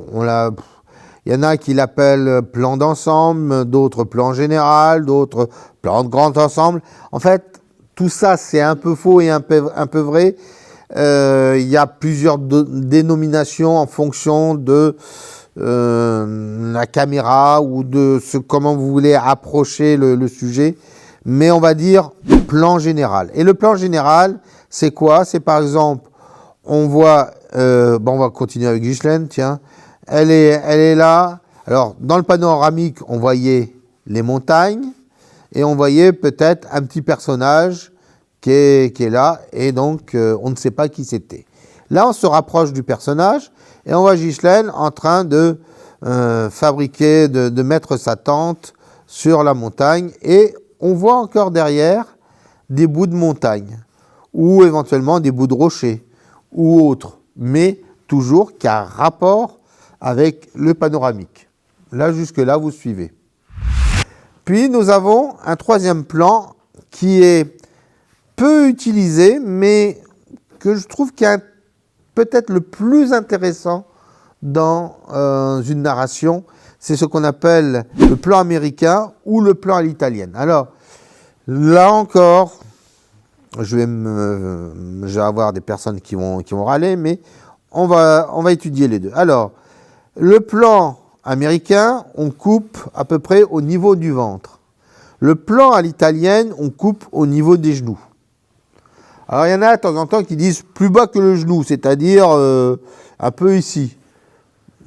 il y en a qui l'appellent plan d'ensemble, d'autres plan général, d'autres plan de grand ensemble. En fait, tout ça, c'est un peu faux et un peu vrai. Il y a plusieurs dénominations en fonction de la caméra ou de comment vous voulez approcher le sujet. Mais on va dire plan général. Et le plan général, c'est quoi? C'est par exemple, on voit... on va continuer avec Ghislaine, tiens. Elle est là. Alors, dans le panoramique, on voyait les montagnes et on voyait peut-être un petit personnage qui est là et donc on ne sait pas qui c'était. Là, on se rapproche du personnage et on voit Ghislaine en train de fabriquer, de mettre sa tente sur la montagne et on voit encore derrière des bouts de montagne ou éventuellement des bouts de rochers ou autres, mais toujours qui a un rapport avec le panoramique. Là, jusque-là, vous suivez. Puis, nous avons un troisième plan qui est peu utilisé, mais que je trouve qui est peut-être le plus intéressant dans une narration. C'est ce qu'on appelle le plan américain ou le plan à l'italienne. Alors, là encore, je vais avoir des personnes qui vont râler, mais on va étudier les deux. Alors, le plan américain, on coupe à peu près au niveau du ventre. Le plan à l'italienne, on coupe au niveau des genoux. Alors, il y en a de temps en temps qui disent plus bas que le genou, c'est-à-dire un peu ici.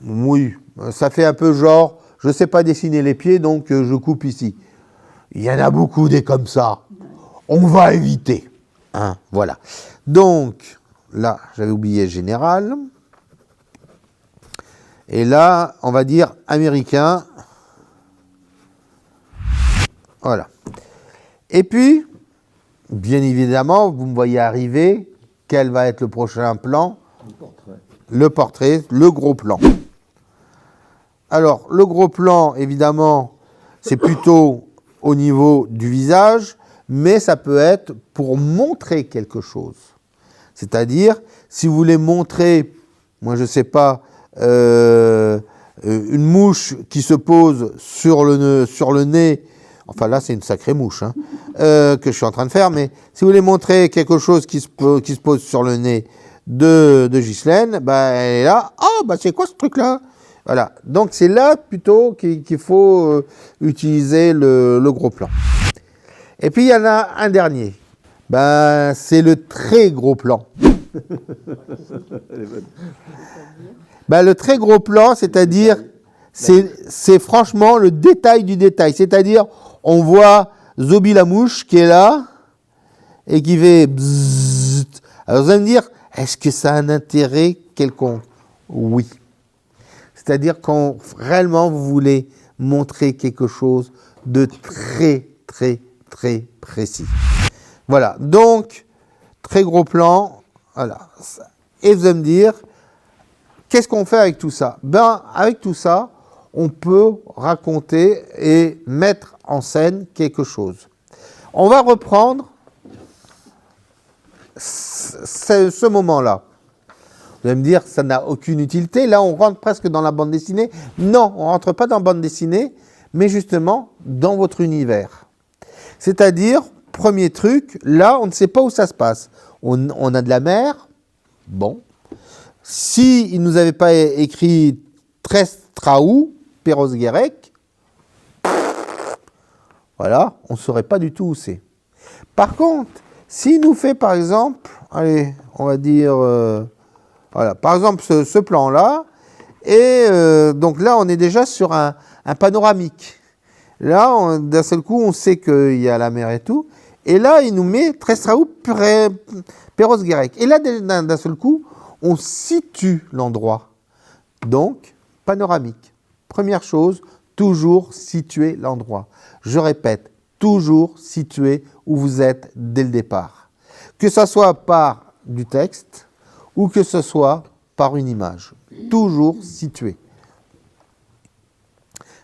Oui, ça fait un peu genre, je ne sais pas dessiner les pieds, donc je coupe ici. Il y en a beaucoup des comme ça. On va éviter. Hein, voilà. Donc, là, j'avais oublié général. Et là, on va dire américain. Voilà. Et puis, bien évidemment, vous me voyez arriver. Quel va être le prochain plan? Le portrait, le gros plan. Alors, le gros plan, évidemment, c'est plutôt au niveau du visage, mais ça peut être pour montrer quelque chose. C'est-à-dire, si vous voulez montrer, moi je ne sais pas, une mouche qui se pose sur le nez, enfin là c'est une sacrée mouche hein, que je suis en train de faire, mais si vous voulez montrer quelque chose qui se pose sur le nez de Ghislaine, ben, elle est là, c'est quoi ce truc-là? Voilà, donc c'est là plutôt qu'il faut utiliser le gros plan. Et puis il y en a un dernier, c'est le très gros plan. Le très gros plan, c'est-à-dire, c'est franchement le détail du détail. C'est-à-dire, on voit Zobi la mouche qui est là et qui fait bzzzt. Alors vous allez me dire, est-ce que ça a un intérêt quelconque? Oui. C'est-à-dire quand réellement vous voulez montrer quelque chose de très, très, très précis. Voilà, donc, très gros plan, voilà. Et vous allez me dire, qu'est-ce qu'on fait avec tout ça? Avec tout ça, on peut raconter et mettre en scène quelque chose. On va reprendre ce moment-là. Vous allez me dire, ça n'a aucune utilité. Là, on rentre presque dans la bande dessinée. Non, on ne rentre pas dans la bande dessinée, mais justement dans votre univers. C'est-à-dire, premier truc, là, on ne sait pas où ça se passe. On a de la mer. Bon. S'il ne nous avait pas écrit Trestraou, Perros-Guirec, voilà, on ne saurait pas du tout où c'est. Par contre, s'il nous fait, par exemple, allez, on va dire, voilà, par exemple, ce plan-là, et donc là, on est déjà sur un panoramique. Là, d'un seul coup, on sait qu'il y a la mer et tout. Et là, il nous met Trestraou, Perros-Guirec. Et là, d'un seul coup, on situe l'endroit. Donc, panoramique. Première chose, toujours situer l'endroit. Je répète, toujours situer où vous êtes dès le départ. Que ce soit par du texte ou que ce soit par une image. Toujours situer.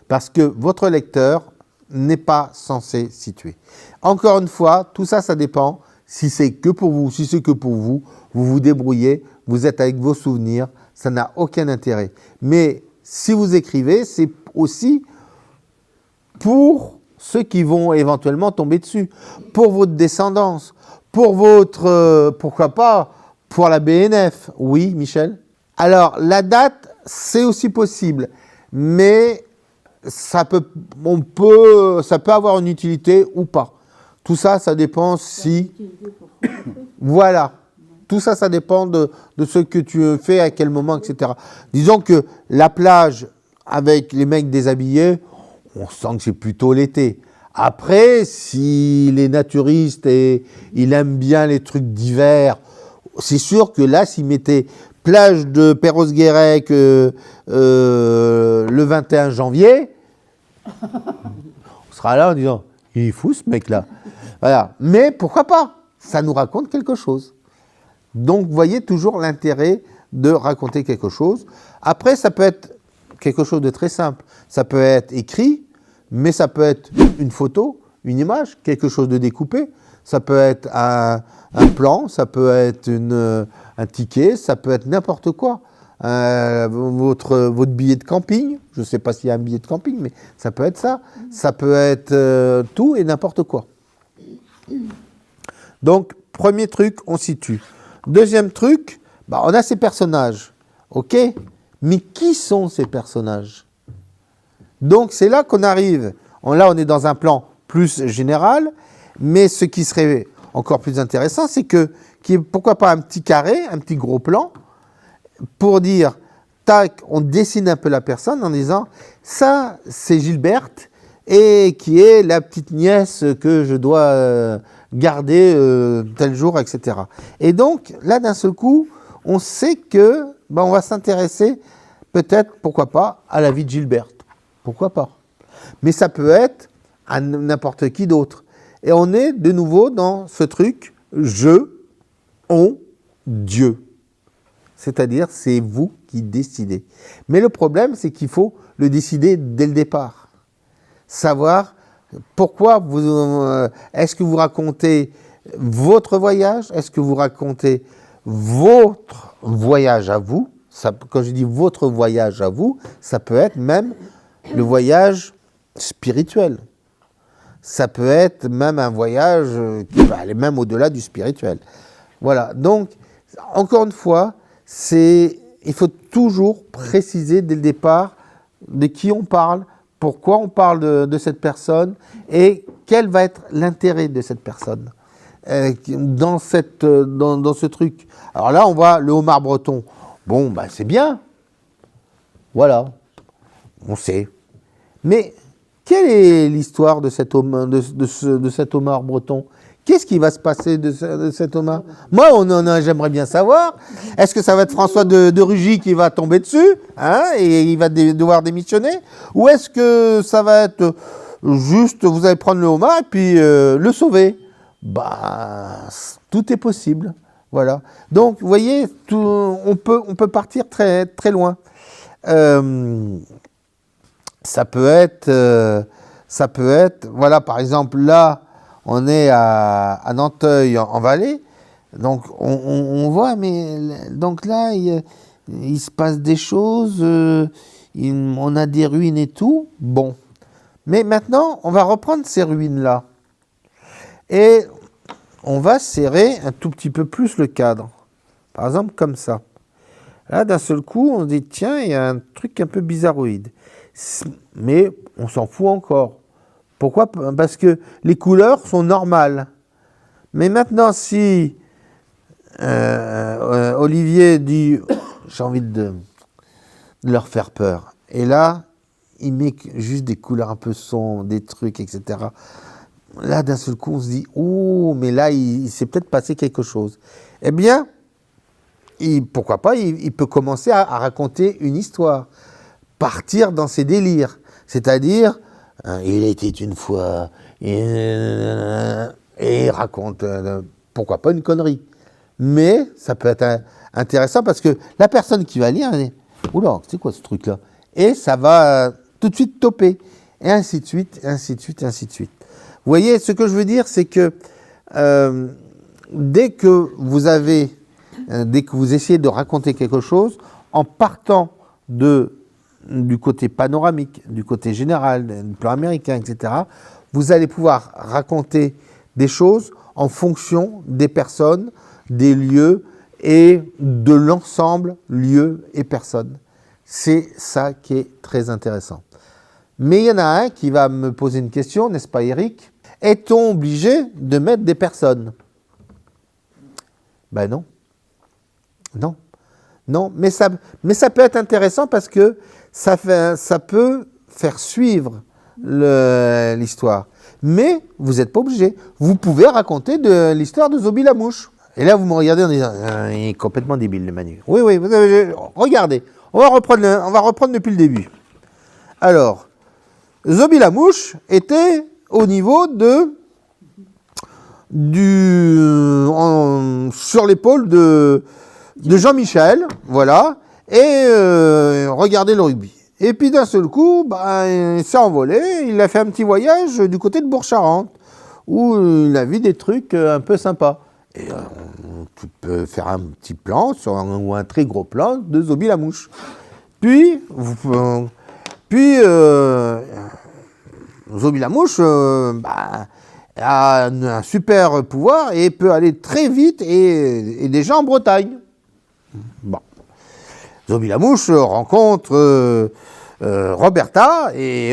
Parce que votre lecteur n'est pas censé situer. Encore une fois, tout ça, ça dépend. Si c'est que pour vous, si c'est que pour vous, vous vous débrouillez, vous êtes avec vos souvenirs, ça n'a aucun intérêt. Mais si vous écrivez, c'est aussi pour ceux qui vont éventuellement tomber dessus, pour votre descendance, pour votre, pourquoi pas, pour la BNF. Oui, Michel? Alors, la date, c'est aussi possible, mais ça peut avoir une utilité ou pas. Tout ça, ça dépend si... Voilà. Tout ça, ça dépend de ce que tu fais, à quel moment, etc. Disons que la plage, avec les mecs déshabillés, on sent que c'est plutôt l'été. Après, s'il est naturiste et il aime bien les trucs d'hiver, c'est sûr que là, s'il mettait plage de Perros-Guirec le 21 janvier, on sera là en disant, il est fou ce mec-là. Voilà. Mais pourquoi pas? Ça nous raconte quelque chose. Donc, vous voyez toujours l'intérêt de raconter quelque chose. Après, ça peut être quelque chose de très simple. Ça peut être écrit, mais ça peut être une photo, une image, quelque chose de découpé. Ça peut être un plan, ça peut être un ticket, ça peut être n'importe quoi. Votre billet de camping, je ne sais pas s'il y a un billet de camping, mais ça peut être ça. Ça peut être tout et n'importe quoi. Donc, premier truc, on situe. Deuxième truc, on a ces personnages, ok? Mais qui sont ces personnages? Donc, c'est là qu'on arrive. Là, on est dans un plan plus général, mais ce qui serait encore plus intéressant, c'est qu'il y ait, pourquoi pas, un petit carré, un petit gros plan, pour dire, tac, on dessine un peu la personne en disant, ça, c'est Gilberte, et qui est la petite nièce que je dois garder tel jour, etc. Et donc, là, d'un seul coup, on sait que on va s'intéresser peut-être, pourquoi pas, à la vie de Gilberte. Pourquoi pas? Mais ça peut être à n'importe qui d'autre. Et on est de nouveau dans ce truc, je, on, Dieu. C'est-à-dire, c'est vous qui décidez. Mais le problème, c'est qu'il faut le décider dès le départ. Savoir pourquoi est-ce que vous racontez votre voyage, est-ce que vous racontez votre voyage à vous. Quand je dis votre voyage à vous, ça peut être même le voyage spirituel. Ça peut être même un voyage qui va aller même au-delà du spirituel. Voilà, donc, encore une fois, il faut toujours préciser dès le départ de qui on parle, pourquoi on parle de cette personne et quel va être l'intérêt de cette personne dans ce truc. Alors là, on voit le homard breton. Bon, c'est bien. Voilà, on sait. Mais quelle est l'histoire de cet homard breton? Qu'est-ce qui va se passer de cet homard? Moi, j'aimerais bien savoir. Est-ce que ça va être François de Rugy qui va tomber dessus, et il va devoir démissionner? Ou est-ce que ça va être juste, vous allez prendre le homard et puis le sauver? Tout est possible. Voilà. Donc, vous voyez, on peut partir très, très loin. Ça peut être, voilà, par exemple, là, on est à Nanteuil, en Valais, donc on voit, mais donc là, il se passe des choses, on a des ruines et tout, bon. Mais maintenant, on va reprendre ces ruines-là, et on va serrer un tout petit peu plus le cadre, par exemple comme ça. Là, d'un seul coup, on se dit, tiens, il y a un truc un peu bizarroïde, mais on s'en fout encore. Pourquoi? Parce que les couleurs sont normales. Mais maintenant, si Olivier dit « j'ai envie de leur faire peur », et là, il met juste des couleurs un peu sombres, des trucs, etc. Là, d'un seul coup, on se dit « oh, mais là, il s'est peut-être passé quelque chose ». Eh bien, pourquoi pas, il peut commencer à raconter une histoire, partir dans ses délires. C'est-à-dire, il était une fois, et il raconte, pourquoi pas une connerie. Mais ça peut être intéressant parce que la personne qui va lire, elle est, oula, c'est quoi ce truc-là? Et ça va tout de suite toper. Et ainsi de suite, et ainsi de suite, et ainsi de suite. Vous voyez, ce que je veux dire, c'est que dès que vous essayez de raconter quelque chose, en partant du côté panoramique, du côté général, du plan américain, etc., vous allez pouvoir raconter des choses en fonction des personnes, des lieux et de l'ensemble lieux et personnes. C'est ça qui est très intéressant. Mais il y en a un qui va me poser une question, n'est-ce pas Eric? Est-on obligé de mettre des personnes? Ben non. Non. Non, mais ça peut être intéressant parce que ça peut faire suivre l'histoire. Mais vous n'êtes pas obligé. Vous pouvez raconter l'histoire de Zobi la mouche. Et là, vous me regardez en disant, il est complètement débile, le Manu. Oui, regardez. On va reprendre depuis le début. Alors, Zobi la mouche était au niveau sur l'épaule de Jean-Michel, voilà, et regardez le rugby. Et puis d'un seul coup, il s'est envolé, il a fait un petit voyage du côté de Bourg-Charentes, où il a vu des trucs un peu sympas. Et tu peux faire un petit plan, ou un très gros plan de Zobi la mouche. Puis Zobi la mouche a un super pouvoir et peut aller très vite et déjà en Bretagne. Bon. Zobi la mouche rencontre Roberta et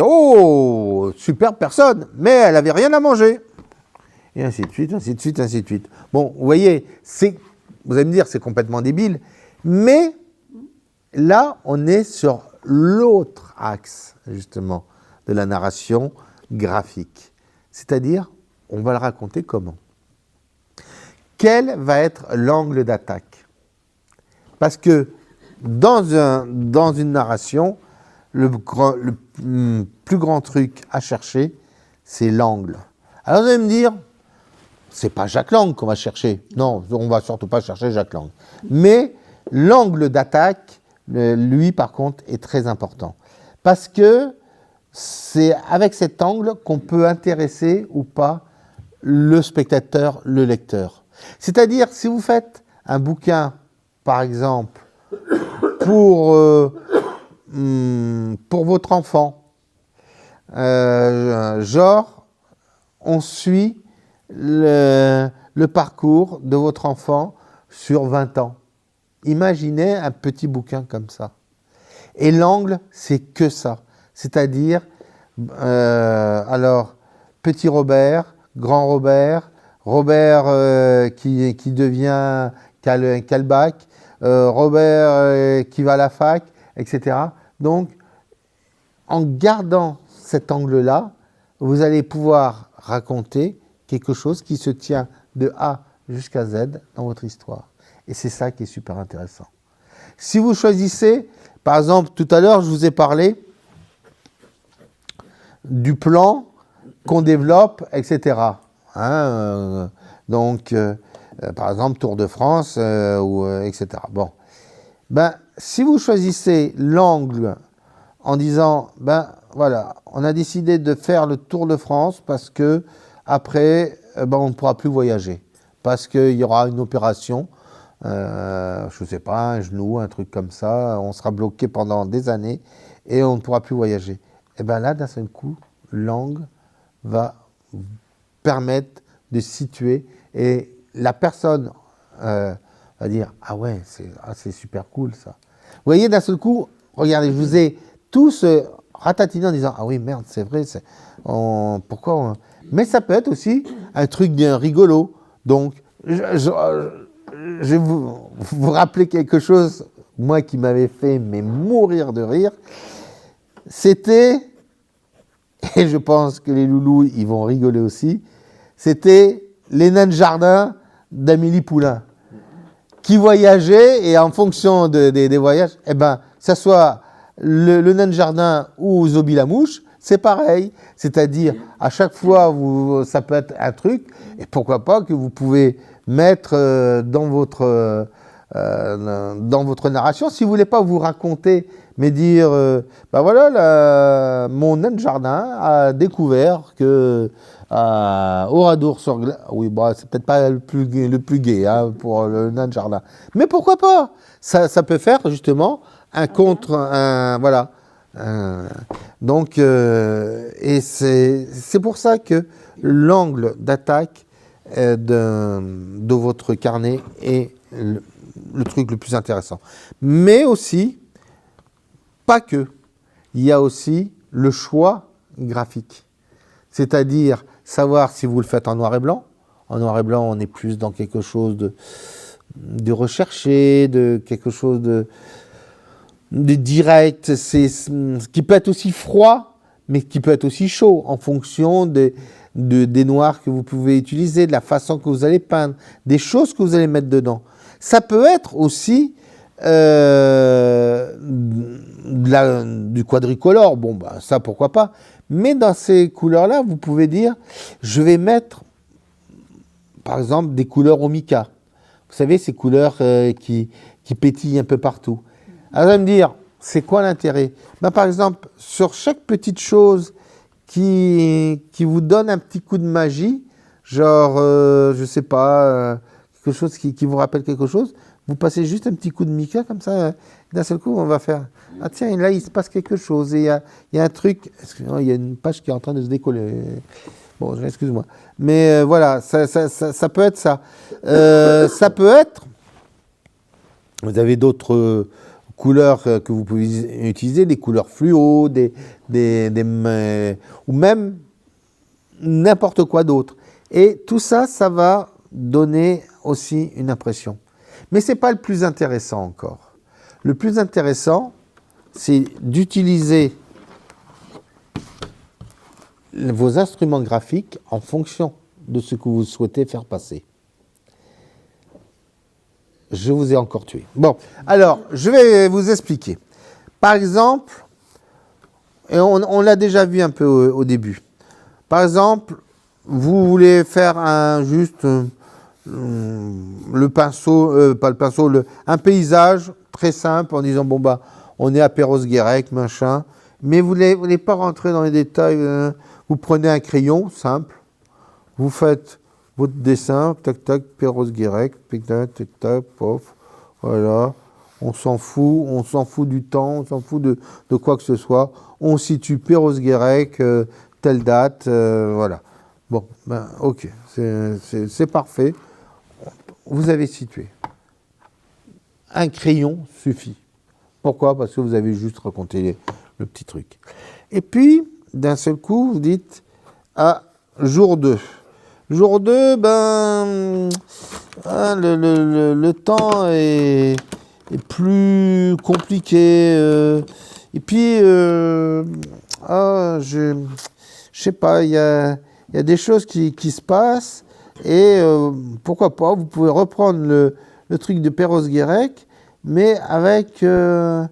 super personne, mais elle avait rien à manger. Et ainsi de suite, ainsi de suite, ainsi de suite. Bon, vous voyez, vous allez me dire c'est complètement débile, mais là on est sur l'autre axe justement de la narration graphique. C'est-à-dire, on va le raconter comment? Quel va être l'angle d'attaque? Parce que dans une narration, le plus grand truc à chercher, c'est l'angle. Alors vous allez me dire, c'est pas Jack Lang qu'on va chercher. Non, on va surtout pas chercher Jack Lang. Mais l'angle d'attaque, lui par contre, est très important. Parce que c'est avec cet angle qu'on peut intéresser ou pas le spectateur, le lecteur. C'est-à-dire, si vous faites un bouquin, par exemple, pour votre enfant, genre, on suit le parcours de votre enfant sur 20 ans. Imaginez un petit bouquin comme ça. Et l'angle, c'est que ça. C'est-à-dire, alors, petit Robert, grand Robert, Robert qui devient Calbac, Robert qui va à la fac, etc. Donc, en gardant cet angle-là, vous allez pouvoir raconter quelque chose qui se tient de A jusqu'à Z dans votre histoire. Et c'est ça qui est super intéressant. Si vous choisissez, par exemple, tout à l'heure, je vous ai parlé du plan qu'on développe, etc. Donc, par exemple, Tour de France, etc. Bon. Si vous choisissez l'angle en disant, voilà, on a décidé de faire le Tour de France parce que après, on ne pourra plus voyager. Parce qu'il y aura une opération, je ne sais pas, un genou, un truc comme ça, on sera bloqué pendant des années et on ne pourra plus voyager. Et là, d'un seul coup, l'angle va permettre de situer et la personne va dire « Ah ouais, c'est super cool ça ». Vous voyez, d'un seul coup, regardez, je vous ai tous ratatiné en disant « Ah oui, merde, c'est vrai, pourquoi on... » Mais ça peut être aussi un truc bien rigolo. Donc, je vais vous rappeler quelque chose, moi qui m'avait fait mourir de rire. C'était, et je pense que les loulous, ils vont rigoler aussi, c'était les nains de jardin d'Amélie Poulain, qui voyageaient, et en fonction des voyages, ça soit le nain de jardin ou Zobi la mouche, c'est pareil. C'est-à-dire, à chaque fois, ça peut être un truc, et pourquoi pas que vous pouvez mettre dans votre narration, si vous voulez pas vous raconter, mais dire, ben voilà, mon nain de jardin a découvert que Oradour-sur-Glane, oui, bon, c'est peut-être pas le plus gai hein, pour le nain de jardin, mais pourquoi pas? Ça peut faire justement un contre, voilà. Donc, et c'est pour ça que l'angle d'attaque de votre carnet est le truc le plus intéressant. Mais aussi, pas que, il y a aussi le choix graphique. C'est-à-dire savoir si vous le faites en noir et blanc. En noir et blanc, on est plus dans quelque chose de recherché, de quelque chose de direct. C'est ce qui peut être aussi froid, mais qui peut être aussi chaud en fonction des noirs que vous pouvez utiliser, de la façon que vous allez peindre, des choses que vous allez mettre dedans. Ça peut être aussi du quadricolore, bon, bah, ça pourquoi pas. Mais dans ces couleurs-là, vous pouvez dire, je vais mettre, par exemple, des couleurs au mica. Vous savez, ces couleurs qui pétillent un peu partout. Alors, vous allez me dire, c'est quoi l'intérêt? Ben, par exemple, sur chaque petite chose qui vous donne un petit coup de magie, genre, je sais pas, quelque chose qui vous rappelle quelque chose, vous passez juste un petit coup de mica comme ça, d'un seul coup, on va faire, ah tiens, là, il se passe quelque chose, et il y a un truc, excusez-moi, il y a une page qui est en train de se décoller. Bon, excuse-moi. Mais voilà, ça peut être ça. Ça peut être, vous avez d'autres couleurs que vous pouvez utiliser, des couleurs fluo, ou même n'importe quoi d'autre. Et tout ça, ça va donner aussi une impression. Mais ce n'est pas le plus intéressant encore. Le plus intéressant, c'est d'utiliser vos instruments graphiques en fonction de ce que vous souhaitez faire passer. Je vous ai encore tué. Bon, alors, je vais vous expliquer. Par exemple, et on l'a déjà vu un peu au début. Par exemple, vous voulez faire le pinceau, pas le pinceau, un paysage très simple en disant, bon, bah, on est à Perros-Guirec, machin, mais vous voulez pas rentrer dans les détails. Vous prenez un crayon simple, vous faites votre dessin, tac, tac, Perros-Guirec, tac, tac, tac, pof, voilà. On s'en fout du temps, on s'en fout de quoi que ce soit. On situe Perros-Guirec, telle date, voilà. Bon, ben, ok, c'est parfait. Vous avez situé. Un crayon suffit. Pourquoi? Parce que vous avez juste raconté le petit truc. Et puis, d'un seul coup, vous dites, ah, jour 2. Jour 2, ben, le temps est plus compliqué. Et puis, je sais pas, il y a des choses qui se passent. Et pourquoi pas, vous pouvez reprendre le truc de Perros-Guirec, mais avec un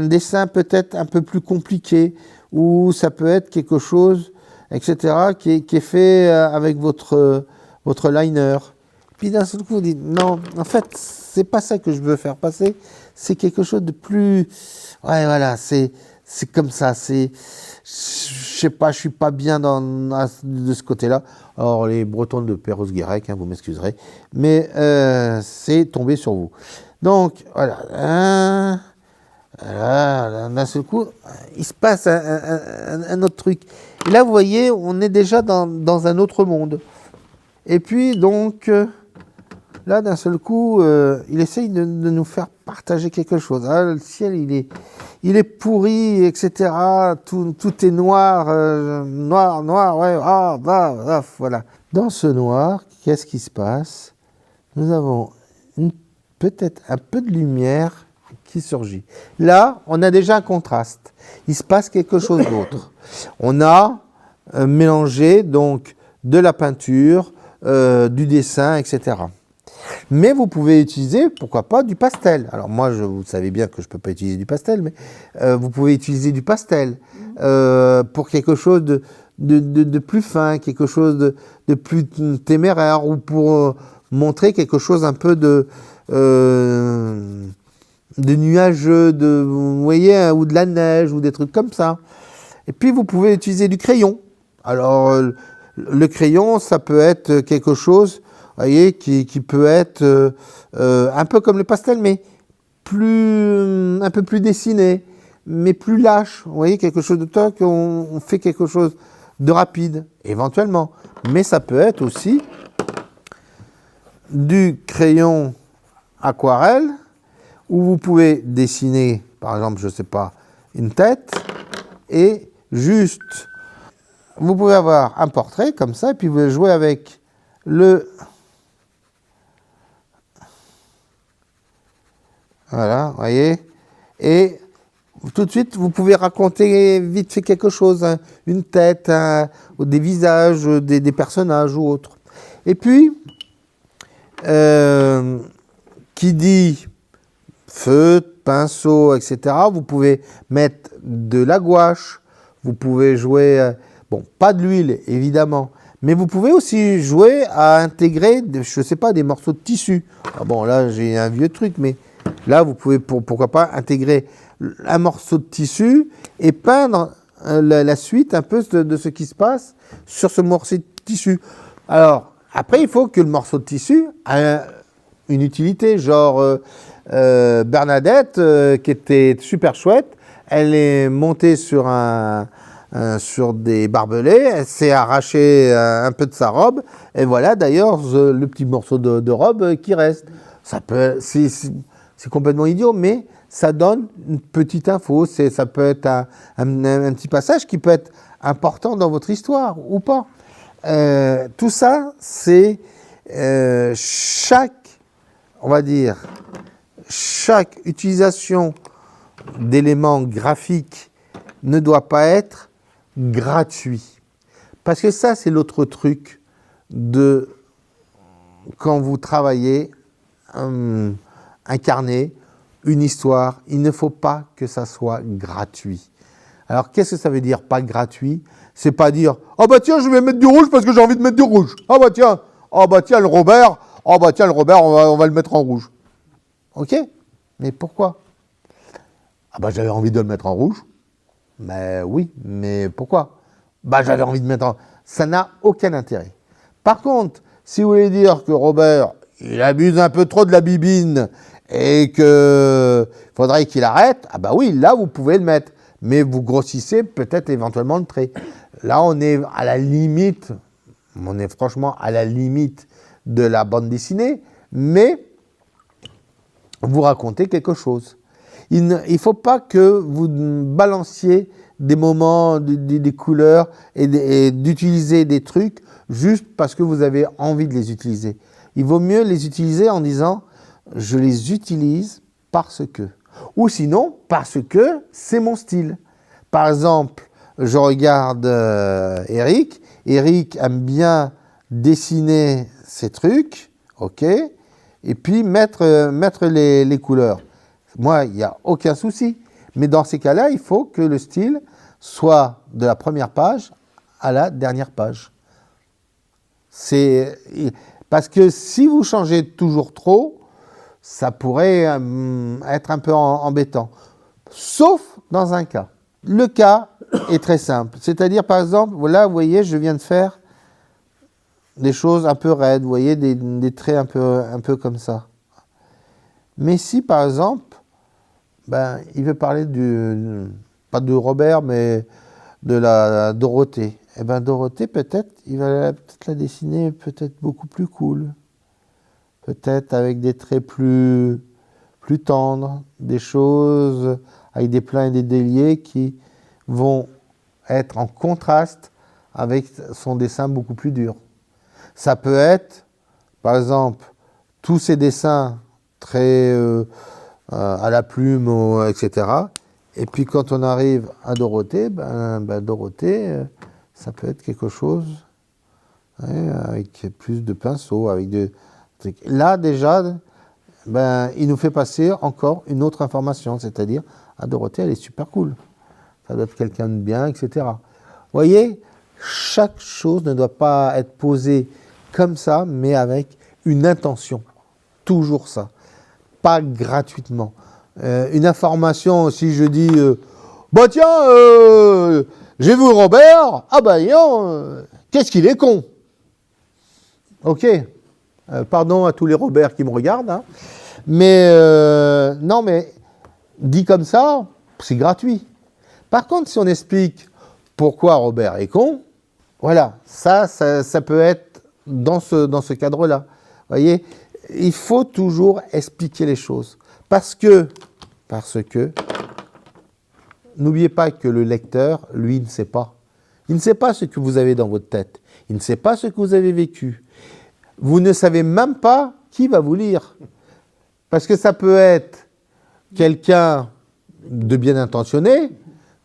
dessin peut-être un peu plus compliqué, ou ça peut être quelque chose, etc., qui est fait avec votre liner. Puis d'un seul coup, vous dites, non, en fait, c'est pas ça que je veux faire passer, c'est quelque chose de plus... Ouais, voilà, c'est comme ça, je sais pas, je suis pas bien de ce côté-là. Alors, les Bretons de Perros-Guirec, hein, vous m'excuserez, mais c'est tombé sur vous. Donc, voilà. D'un seul coup, il se passe un autre truc. Et là, vous voyez, on est déjà dans un autre monde. Et puis, donc, là, d'un seul coup, il essaye de nous faire partager quelque chose. Ah, le ciel, il est pourri, etc. Tout est noir, noir, ouais, voilà. Dans ce noir, qu'est-ce qui se passe? Nous avons peut-être un peu de lumière qui surgit. Là, on a déjà un contraste. Il se passe quelque chose d'autre. On a mélangé donc de la peinture, du dessin, etc. Mais vous pouvez utiliser, pourquoi pas, du pastel. Alors moi, vous savez bien que je ne peux pas utiliser du pastel, mais vous pouvez utiliser du pastel pour quelque chose de plus fin, quelque chose de plus téméraire, ou pour montrer quelque chose un peu de nuageux, vous voyez, hein, ou de la neige, ou des trucs comme ça. Et puis vous pouvez utiliser du crayon. Alors le crayon, ça peut être quelque chose, vous voyez, qui peut être un peu comme le pastel, mais un peu plus dessiné, mais plus lâche. Vous voyez, quelque chose de toc, on fait quelque chose de rapide, éventuellement. Mais ça peut être aussi du crayon aquarelle, où vous pouvez dessiner, par exemple, je ne sais pas, une tête, et juste, vous pouvez avoir un portrait comme ça, et puis vous pouvez jouer avec voilà, vous voyez, et tout de suite, vous pouvez raconter vite fait quelque chose, hein, une tête, ou des visages, des personnages ou autres. Et puis, qui dit feutre, pinceau, etc., vous pouvez mettre de la gouache, vous pouvez jouer, bon, pas de l'huile, évidemment, mais vous pouvez aussi jouer à intégrer, je ne sais pas, des morceaux de tissu. Ah bon, là, j'ai un vieux truc, mais là, vous pouvez, pourquoi pas, intégrer un morceau de tissu et peindre la suite un peu de ce qui se passe sur ce morceau de tissu. Alors, après, il faut que le morceau de tissu ait une utilité, genre Bernadette, qui était super chouette, elle est montée sur des barbelés, elle s'est arraché un peu de sa robe, et voilà d'ailleurs le petit morceau de robe qui reste. Ça peut, c'est complètement idiot, mais ça donne une petite info, ça peut être un petit passage qui peut être important dans votre histoire ou pas. Tout ça, c'est on va dire, chaque utilisation d'éléments graphiques ne doit pas être gratuit. Parce que ça, c'est l'autre truc de quand vous travaillez, incarner une histoire, il ne faut pas que ça soit gratuit. Alors, qu'est-ce que ça veut dire, pas gratuit? C'est pas dire, ah bah tiens, je vais mettre du rouge parce que j'ai envie de mettre du rouge. Ah bah tiens, le Robert, on va le mettre en rouge. Ok? Mais pourquoi? Ah bah j'avais envie de le mettre en rouge. Mais oui, mais pourquoi? Bah j'avais envie de mettre en... Ça n'a aucun intérêt. Par contre, si vous voulez dire que Robert, il abuse un peu trop de la bibine et qu'il faudrait qu'il arrête, ah bah oui, là vous pouvez le mettre. Mais vous grossissez peut-être éventuellement le trait. Là on est à la limite, on est franchement à la limite de la bande dessinée, mais vous racontez quelque chose. Il ne faut pas que vous balanciez des moments, des couleurs et d'utiliser des trucs juste parce que vous avez envie de les utiliser. Il vaut mieux les utiliser en disant « je les utilise parce que ». Ou sinon, parce que c'est mon style. Par exemple, je regarde Eric. Eric aime bien dessiner ses trucs, ok, et puis mettre les couleurs. Moi, il n'y a aucun souci. Mais dans ces cas-là, il faut que le style soit de la première page à la dernière page. Parce que si vous changez toujours trop, ça pourrait être un peu embêtant. Sauf dans un cas. Le cas est très simple. C'est-à-dire, par exemple, là, vous voyez, je viens de faire des choses un peu raides, vous voyez, des traits un peu comme ça. Mais si, par exemple, il veut parler pas de Robert, mais de la Dorothée. Eh bien, Dorothée, peut-être, il va peut-être la dessiner peut-être beaucoup plus cool. Peut-être avec des traits plus tendres, des choses avec des pleins et des déliés qui vont être en contraste avec son dessin beaucoup plus dur. Ça peut être, par exemple, tous ces dessins très à la plume, etc. Et puis quand on arrive à Dorothée, Dorothée, ça peut être quelque chose avec plus de pinceaux, avec Là, déjà, ben, il nous fait passer encore une autre information, c'est-à-dire, ah, Dorothée, elle est super cool. Ça doit être quelqu'un de bien, etc. Vous voyez, chaque chose ne doit pas être posée comme ça, mais avec une intention. Toujours ça. Pas gratuitement. Une information, si je dis, bah tiens, j'ai vu Robert, ah bah non, qu'est-ce qu'il est con. Ok. Pardon à tous les Robert qui me regardent, hein. Mais non, mais dit comme ça, c'est gratuit. Par contre, si on explique pourquoi Robert est con, voilà, ça peut être dans ce cadre-là. Vous voyez, il faut toujours expliquer les choses. Parce que, n'oubliez pas que le lecteur, lui, ne sait pas. Il ne sait pas ce que vous avez dans votre tête. Il ne sait pas ce que vous avez vécu. Vous ne savez même pas qui va vous lire. Parce que ça peut être quelqu'un de bien intentionné,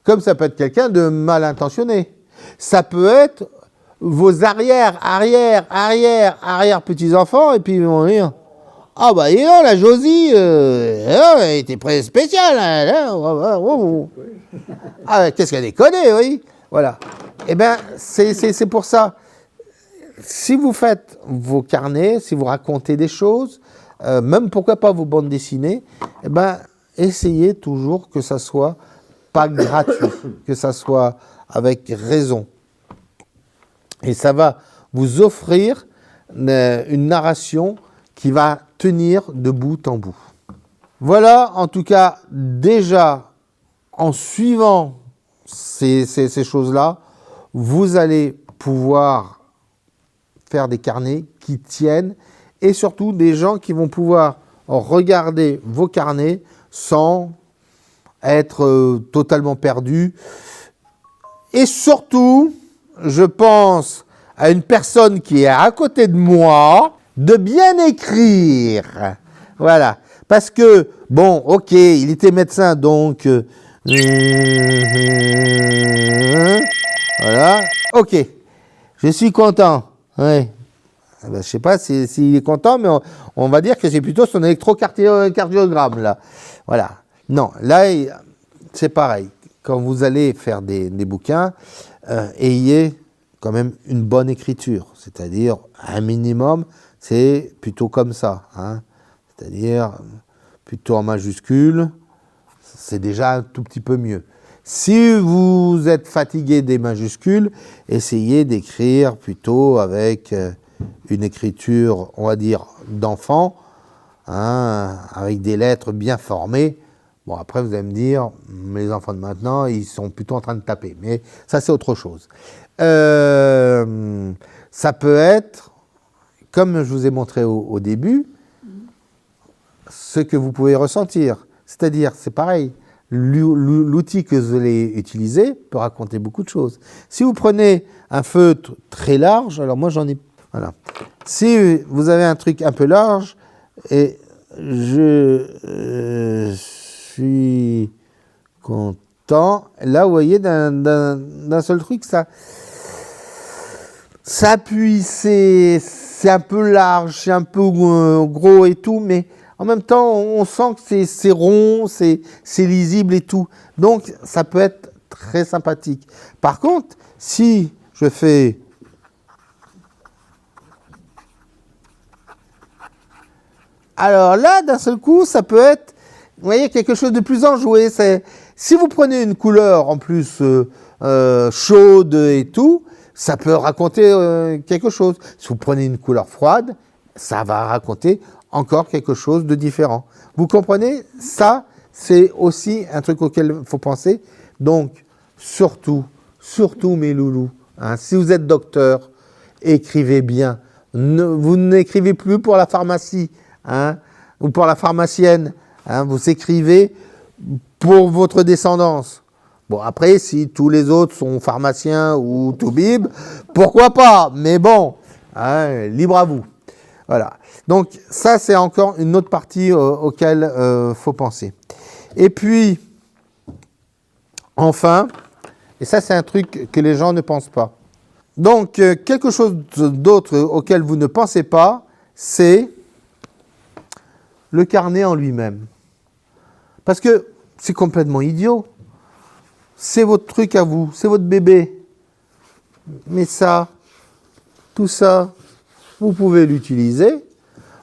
comme ça peut être quelqu'un de mal intentionné. Ça peut être vos arrière petits-enfants, et puis ils vont dire « Ah bah dis donc, la Josie, elle était très spéciale. Ah, qu'est-ce qu'elle a déconné, oui. » Voilà. Eh bien, c'est pour ça. Si vous faites vos carnets, si vous racontez des choses, même pourquoi pas vos bandes dessinées, eh ben, essayez toujours que ça soit pas gratuit, que ça soit avec raison. Et ça va vous offrir une narration qui va tenir de bout en bout. Voilà, en tout cas, déjà, en suivant ces choses-là, vous allez pouvoir faire des carnets qui tiennent et surtout des gens qui vont pouvoir regarder vos carnets sans être totalement perdus. Et surtout, je pense à une personne qui est à côté de moi, de bien écrire. Voilà. Parce que, bon, ok, il était médecin, donc... voilà. Ok. Je suis content. Oui. Ben, je ne sais pas s'il est content, mais on va dire que c'est plutôt son électrocardiogramme, là. Voilà. Non, là, c'est pareil. Quand vous allez faire des bouquins, ayez quand même une bonne écriture. C'est-à-dire, un minimum, c'est plutôt comme ça. Hein. C'est-à-dire, plutôt en majuscule, c'est déjà un tout petit peu mieux. Si vous êtes fatigué des majuscules, essayez d'écrire plutôt avec une écriture, on va dire, d'enfant, hein, avec des lettres bien formées. Bon, après, vous allez me dire, les enfants de maintenant, ils sont plutôt en train de taper. Mais ça, c'est autre chose. Ça peut être, comme je vous ai montré au début, ce que vous pouvez ressentir. C'est-à-dire, c'est pareil, l'outil que vous allez utiliser peut raconter beaucoup de choses. Si vous prenez un feutre très large, alors moi j'en ai... Voilà. Si vous avez un truc un peu large, et je suis content, là vous voyez, d'un seul truc, ça appuie, c'est un peu large, c'est un peu gros et tout, mais en même temps, on sent que c'est rond, c'est lisible et tout. Donc, ça peut être très sympathique. Par contre, si je fais... Alors là, d'un seul coup, ça peut être, vous voyez, quelque chose de plus enjoué. Si vous prenez une couleur en plus chaude et tout, ça peut raconter quelque chose. Si vous prenez une couleur froide, ça va raconter encore quelque chose de différent. Vous comprenez? Ça, c'est aussi un truc auquel il faut penser. Donc, surtout mes loulous, hein, si vous êtes docteur, écrivez bien. Vous n'écrivez plus pour la pharmacie, hein, ou pour la pharmacienne. Hein, vous écrivez pour votre descendance. Bon, après, si tous les autres sont pharmaciens ou toubib, pourquoi pas? Mais bon, hein, libre à vous. Voilà. Donc, ça, c'est encore une autre partie auquel faut penser. Et puis, enfin, et ça, c'est un truc que les gens ne pensent pas. Donc, quelque chose d'autre auquel vous ne pensez pas, c'est le carnet en lui-même. Parce que c'est complètement idiot. C'est votre truc à vous, c'est votre bébé. Mais ça, tout ça, vous pouvez l'utiliser,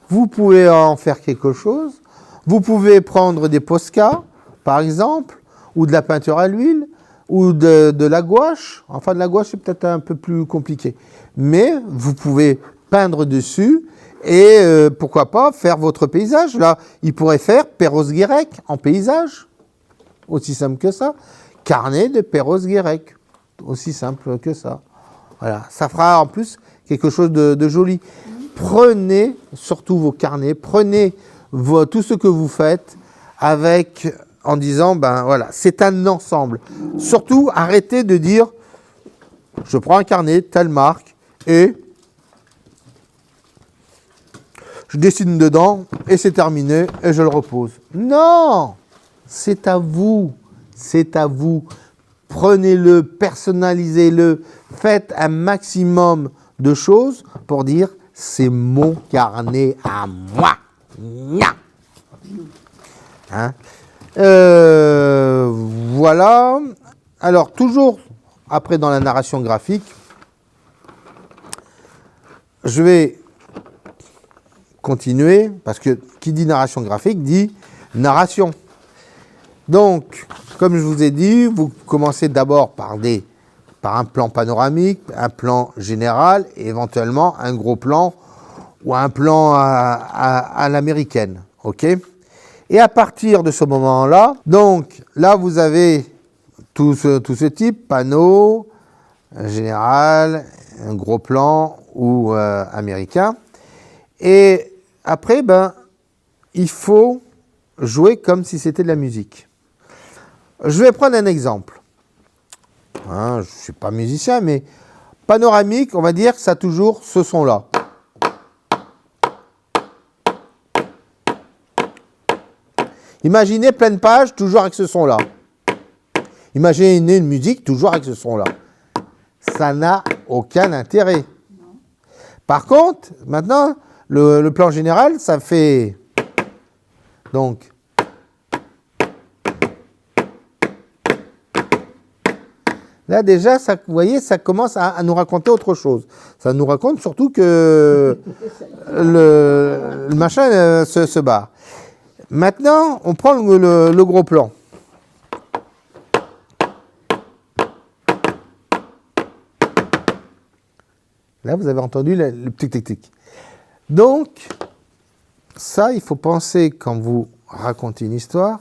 vous pouvez en faire quelque chose, vous pouvez prendre des Posca, par exemple, ou de la peinture à l'huile, ou de la gouache. Enfin, de la gouache, c'est peut-être un peu plus compliqué. Mais vous pouvez peindre dessus et pourquoi pas faire votre paysage. Là, il pourrait faire Perros-Guirec en paysage. Aussi simple que ça. Carnet de Perros-Guirec. Aussi simple que ça. Voilà. Ça fera en plus quelque chose de joli. Prenez surtout vos carnets, prenez tout ce que vous faites avec, en disant, ben voilà, c'est un ensemble. Surtout, arrêtez de dire, je prends un carnet, telle marque, et je dessine dedans, et c'est terminé, et je le repose. Non, c'est à vous, c'est à vous. Prenez-le, personnalisez-le, faites un maximum de choses pour dire, c'est mon carnet à moi. Hein? Voilà. Alors, toujours après dans la narration graphique, je vais continuer, parce que qui dit narration graphique dit narration. Donc, comme je vous ai dit, vous commencez d'abord par un plan panoramique, un plan général, et éventuellement un gros plan ou un plan à l'américaine, ok? Et à partir de ce moment-là, donc là vous avez tout ce type, panneau, général, un gros plan ou américain. Et après, ben, il faut jouer comme si c'était de la musique. Je vais prendre un exemple. Hein, je ne suis pas musicien, mais panoramique, on va dire que ça a toujours ce son-là. Imaginez pleine page, toujours avec ce son-là. Imaginez une musique, toujours avec ce son-là. Ça n'a aucun intérêt. Non. Par contre, maintenant, le plan général, ça fait... Donc... Là, déjà, ça, vous voyez, ça commence à nous raconter autre chose. Ça nous raconte surtout que le machin se barre. Maintenant, on prend le gros plan. Là, vous avez entendu le tic-tic-tic. Donc, ça, il faut penser, quand vous racontez une histoire,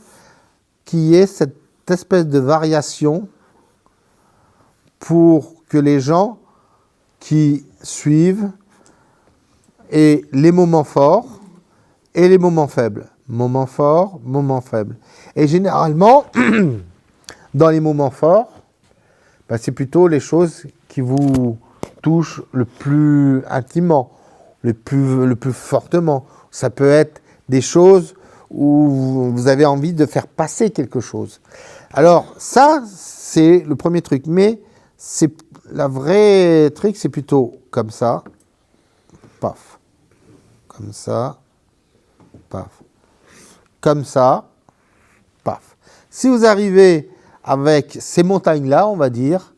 qu'il y ait cette espèce de variation pour que les gens qui suivent aient les moments forts et les moments faibles. Moments forts, moments faibles. Et généralement, dans les moments forts, ben c'est plutôt les choses qui vous touchent le plus intimement, le plus fortement. Ça peut être des choses où vous avez envie de faire passer quelque chose. Alors ça, c'est le premier truc. Mais la vraie truc, c'est plutôt comme ça, paf, comme ça, paf, comme ça, paf. Si vous arrivez avec ces montagnes-là, on va dire,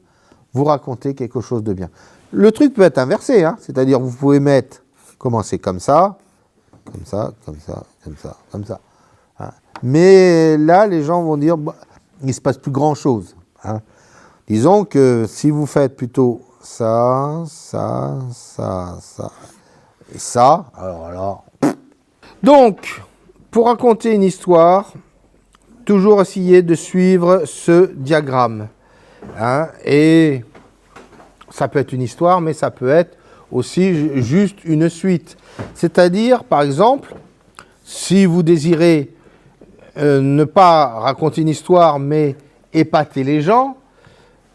vous racontez quelque chose de bien. Le truc peut être inversé, hein, c'est-à-dire vous pouvez commencer comme ça, comme ça, comme ça, comme ça, comme ça. Hein. Mais là, les gens vont dire, bah, il ne se passe plus grand-chose. Hein. Disons que si vous faites plutôt ça, ça, ça, ça, et ça, alors là... Donc, pour raconter une histoire, toujours essayer de suivre ce diagramme. Hein, et ça peut être une histoire, mais ça peut être aussi juste une suite. C'est-à-dire, par exemple, si vous désirez ne pas raconter une histoire, mais épater les gens,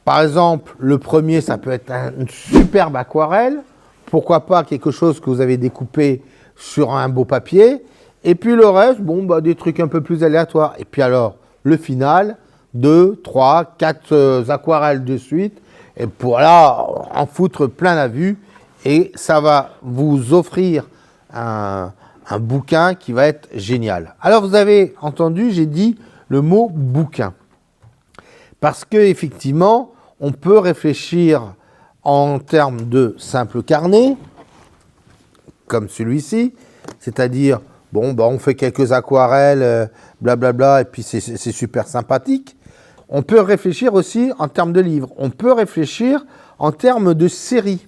par exemple, le premier, ça peut être une superbe aquarelle, pourquoi pas quelque chose que vous avez découpé sur un beau papier, et puis le reste, bon, bah, des trucs un peu plus aléatoires. Et puis alors, le final, 2, 3, 4 aquarelles de suite, et pour là, en foutre plein la vue, et ça va vous offrir un un bouquin qui va être génial. Alors vous avez entendu, j'ai dit le mot bouquin. Parce qu'effectivement, on peut réfléchir en termes de simple carnet, comme celui-ci, c'est-à-dire, bon, on fait quelques aquarelles, blablabla, et puis c'est super sympathique. On peut réfléchir aussi en termes de livres. On peut réfléchir en termes de série.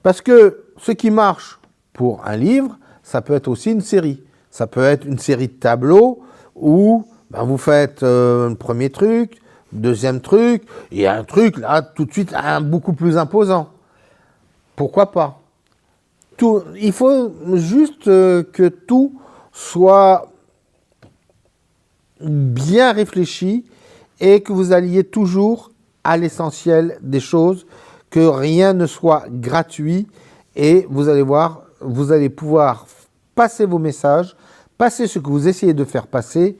Parce que ce qui marche pour un livre, ça peut être aussi une série. Ça peut être une série de tableaux où vous faites un premier truc, deuxième truc, et un truc, là, tout de suite, beaucoup plus imposant. Pourquoi pas? Il faut juste que tout soit bien réfléchi et que vous alliez toujours à l'essentiel des choses, que rien ne soit gratuit, et vous allez voir, vous allez pouvoir passer vos messages, passer ce que vous essayez de faire passer,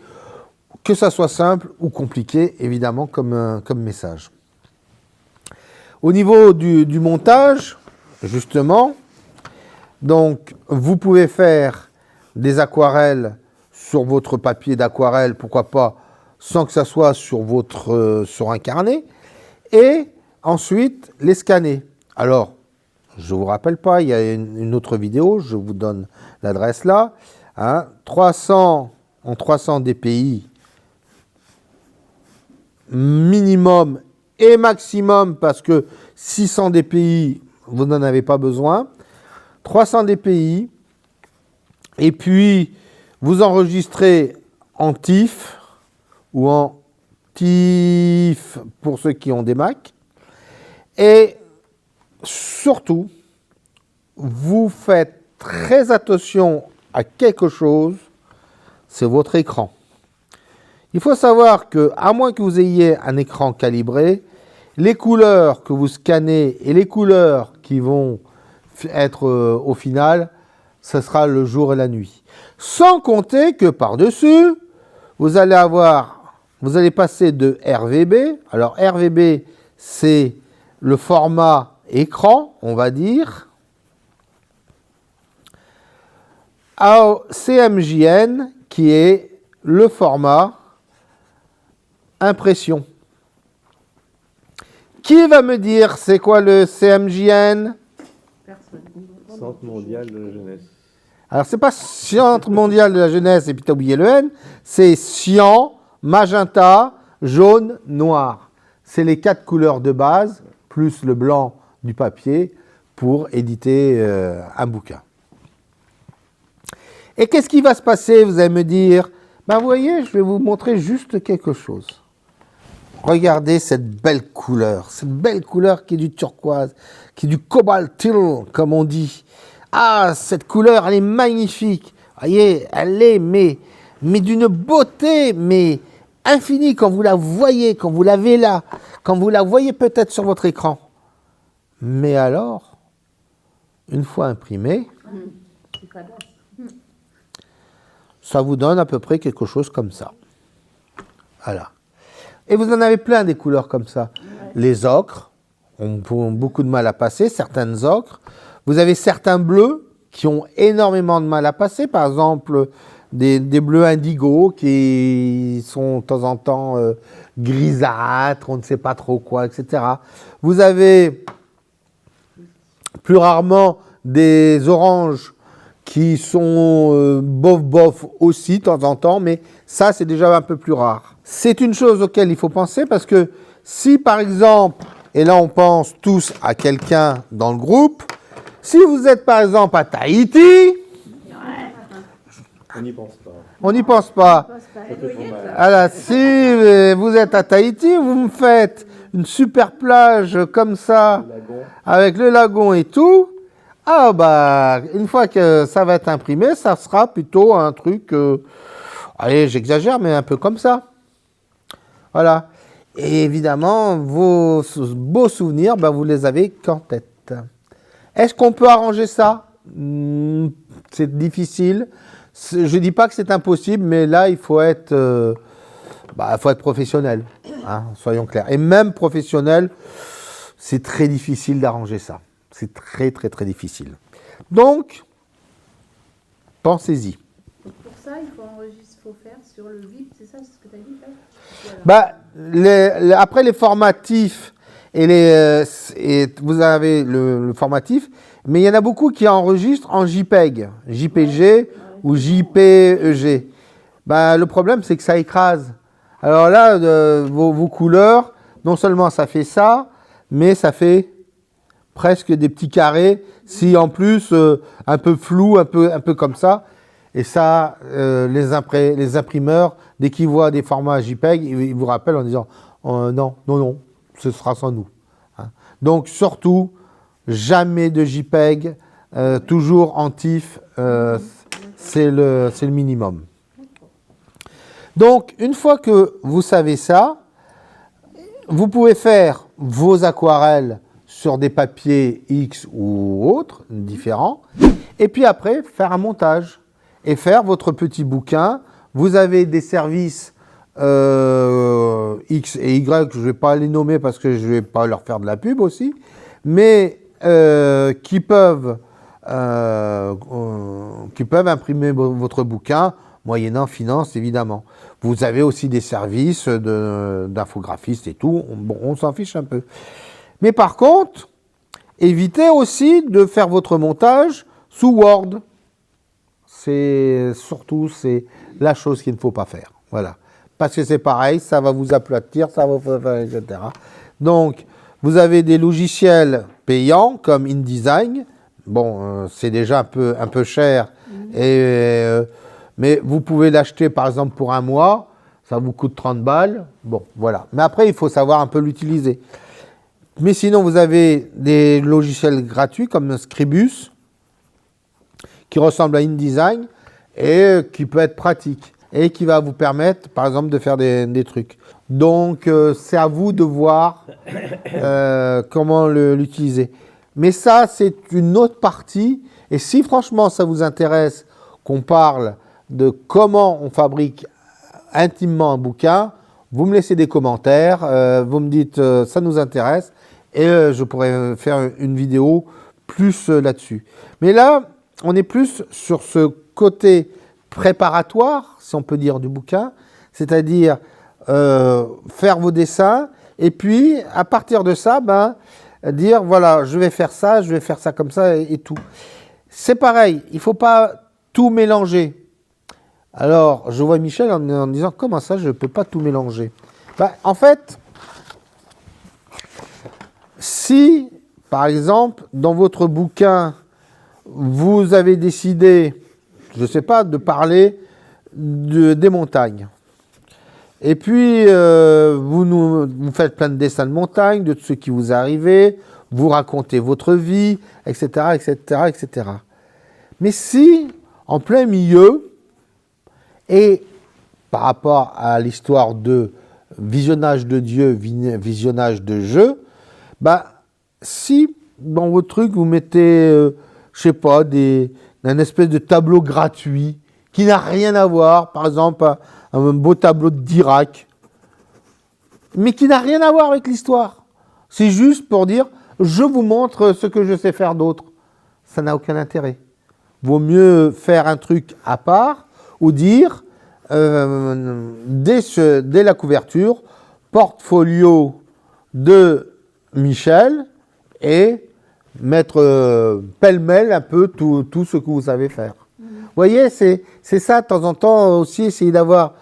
que ça soit simple ou compliqué, évidemment, comme message. Au niveau du montage, justement, donc vous pouvez faire des aquarelles sur votre papier d'aquarelle, pourquoi pas, sans que ça soit sur un carnet, et ensuite les scanner. Alors, je ne vous rappelle pas, il y a une autre vidéo, je vous donne l'adresse là, hein, 300 dpi minimum et maximum, parce que 600 dpi, vous n'en avez pas besoin, 300 dpi, et puis vous enregistrez en TIFF ou en TIFF pour ceux qui ont des Mac, et surtout, vous faites très attention à quelque chose, c'est votre écran. Il faut savoir que, à moins que vous ayez un écran calibré, les couleurs que vous scannez et les couleurs qui vont être au final, ce sera le jour et la nuit. Sans compter que par-dessus, vous allez passer de RVB. Alors RVB, c'est le format écran, on va dire, à CMJN, qui est le format impression. Qui va me dire c'est quoi le CMJN? Centre mondial de la jeunesse. Alors, c'est pas Centre mondial de la jeunesse et puis t'as oublié le N, c'est cyan, magenta, jaune, noir. C'est les 4 couleurs de base, plus le blanc du papier, pour éditer un bouquin. Et qu'est-ce qui va se passer? Vous allez me dire, vous voyez, je vais vous montrer juste quelque chose. Regardez cette belle couleur qui est du turquoise, qui est du cobalt, comme on dit. Ah, cette couleur, elle est magnifique. Vous voyez, elle est, mais d'une beauté, mais infinie, quand vous la voyez, quand vous l'avez là, quand vous la voyez peut-être sur votre écran. Mais alors, une fois imprimée, ça vous donne à peu près quelque chose comme ça. Voilà. Et vous en avez plein des couleurs comme ça. Ouais. Les ocres ont beaucoup de mal à passer, certaines ocres. Vous avez certains bleus qui ont énormément de mal à passer. Par exemple, des bleus indigo qui sont de temps en temps grisâtres, on ne sait pas trop quoi, etc. Vous avez plus rarement des oranges qui sont bof aussi de temps en temps, mais ça c'est déjà un peu plus rare. C'est une chose auquel il faut penser parce que si par exemple, et là on pense tous à quelqu'un dans le groupe, si vous êtes par exemple à Tahiti, on n'y pense pas. On n'y pense pas. Alors, si vous êtes à Tahiti, vous me faites une super plage comme ça, avec le lagon et tout. Ah une fois que ça va être imprimé, ça sera plutôt un truc, allez, j'exagère, mais un peu comme ça. Voilà. Et évidemment, vos beaux souvenirs, vous les avez qu'en tête. Est-ce qu'on peut arranger ça? C'est difficile. Je ne dis pas que c'est impossible, mais là, il faut être, professionnel. Hein, soyons clairs. Et même professionnel, c'est très difficile d'arranger ça. C'est très, très, très difficile. Donc, Pensez-y. Donc pour ça, il faut enregistrer, faut faire sur le vide, c'est ça, c'est ce que tu as dit là? Bah, après les formatifs et vous avez le formatif, mais il y en a beaucoup qui enregistrent en JPEG, JPG ou JPEG. Bah, le problème, c'est que ça écrase. Alors là, vos couleurs, non seulement ça fait ça, mais ça fait presque des petits carrés, si en plus un peu flou, un peu comme ça. Et ça, les imprimeurs, dès qu'ils voient des formats JPEG, ils vous rappellent en disant non, ce sera sans nous. Hein. Donc surtout, jamais de JPEG, toujours en TIFF, c'est le minimum. Donc une fois que vous savez ça, vous pouvez faire vos aquarelles sur des papiers X ou autres, différents, et puis après faire un montage et faire votre petit bouquin. Vous avez des services X et Y, je ne vais pas les nommer parce que je ne vais pas leur faire de la pub aussi, mais qui peuvent imprimer votre bouquin, moyennant finance évidemment. Vous avez aussi des services d'infographistes et tout, bon, on s'en fiche un peu. Mais par contre, évitez aussi de faire votre montage sous Word. C'est la chose qu'il ne faut pas faire. Voilà. Parce que c'est pareil, ça va vous aplatir, ça va vous faire, etc. Donc, vous avez des logiciels payants comme InDesign. Bon, c'est déjà un peu cher, mais vous pouvez l'acheter par exemple pour un mois, ça vous coûte 30 balles. Bon, voilà. Mais après, il faut savoir un peu l'utiliser. Mais sinon, vous avez des logiciels gratuits comme Scribus, qui ressemble à InDesign et qui peut être pratique et qui va vous permettre, par exemple, de faire des trucs. Donc, c'est à vous de voir comment l'utiliser. Mais ça, c'est une autre partie. Et si franchement, ça vous intéresse qu'on parle de comment on fabrique intimement un bouquin, vous me laissez des commentaires, vous me dites ça nous intéresse et je pourrais faire une vidéo plus là-dessus. Mais là, on est plus sur ce côté préparatoire, si on peut dire, du bouquin, c'est-à-dire faire vos dessins, et puis à partir de ça, dire voilà, je vais faire ça comme ça et tout. C'est pareil, il ne faut pas tout mélanger. Alors, je vois Michel en disant comment ça, je ne peux pas tout mélanger. En fait, si, par exemple, dans votre bouquin, vous avez décidé, je ne sais pas, de parler des montagnes. Et puis, vous faites plein de dessins de montagnes, de ce qui vous est arrivé, vous racontez votre vie, etc., etc., etc. Mais si, en plein milieu, et par rapport à l'histoire de visionnage de Dieu, visionnage de jeu, si dans votre truc, vous mettez, je sais pas, un espèce de tableau gratuit qui n'a rien à voir, par exemple, un beau tableau d'Irak, mais qui n'a rien à voir avec l'histoire. C'est juste pour dire, je vous montre ce que je sais faire d'autre. Ça n'a aucun intérêt. Vaut mieux faire un truc à part ou dire, dès la couverture, portfolio de Michel et mettre pêle-mêle un peu tout ce que vous savez faire. Vous voyez, c'est ça, de temps en temps aussi, essayer d'avoir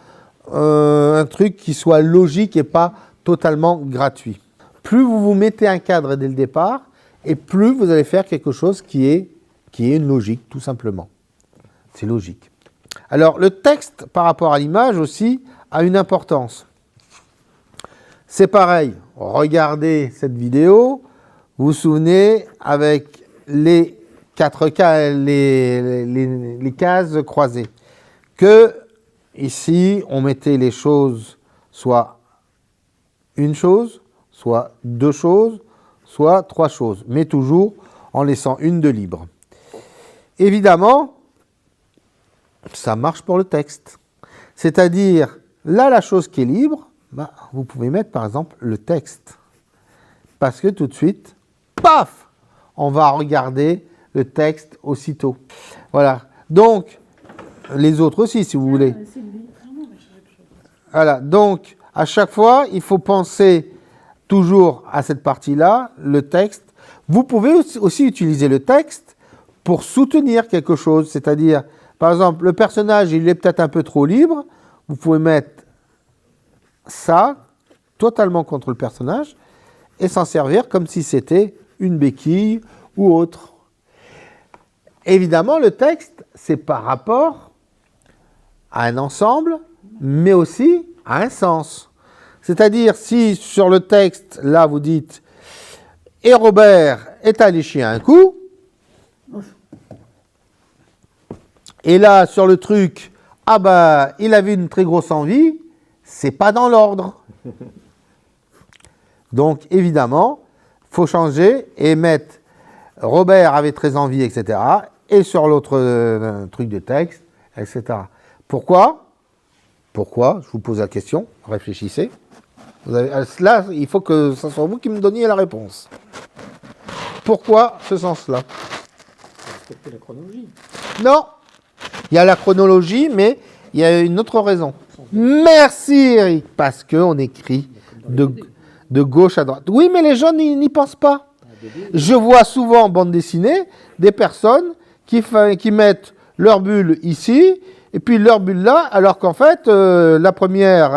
un truc qui soit logique et pas totalement gratuit. Plus vous vous mettez un cadre dès le départ, et plus vous allez faire quelque chose qui est une logique, tout simplement. C'est logique. Alors, le texte, par rapport à l'image aussi, a une importance. C'est pareil, regardez cette vidéo, vous vous souvenez, avec les 4 cas, les cases croisées, que ici, on mettait les choses, soit une chose, soit 2 choses, soit 3 choses, mais toujours en laissant une de libre. Évidemment, ça marche pour le texte. C'est-à-dire, là, la chose qui est libre, vous pouvez mettre par exemple le texte. Parce que tout de suite, paf, on va regarder le texte aussitôt. Voilà. Donc, les autres aussi, si vous voulez. Sylvie. Voilà, donc à chaque fois, il faut penser toujours à cette partie-là, le texte. Vous pouvez aussi utiliser le texte pour soutenir quelque chose, c'est-à-dire, par exemple, le personnage, il est peut-être un peu trop libre, vous pouvez mettre ça totalement contre le personnage et s'en servir comme si c'était une béquille ou autre. Évidemment, le texte, c'est par rapport à un ensemble, mais aussi à un sens. C'est-à-dire, si sur le texte, là, vous dites « Et Robert est allé chier un coup », et là, sur le truc « Ah bah, il avait une très grosse envie », c'est pas dans l'ordre. Donc, évidemment, il faut changer et mettre « Robert avait très envie », etc. Et sur l'autre truc de texte, etc. Pourquoi ? Pourquoi ? Je vous pose la question, réfléchissez. Là, il faut que ce soit vous qui me donniez la réponse. Pourquoi ce sens-là ? Respecter la chronologie. Non, il y a la chronologie, mais il y a une autre raison. Merci Eric, parce qu'on écrit de gauche à droite. Oui, mais les jeunes n'y pensent pas. Je vois souvent en bande dessinée des personnes qui mettent leur bulle ici, et puis leur bulle là, alors qu'en fait, la première,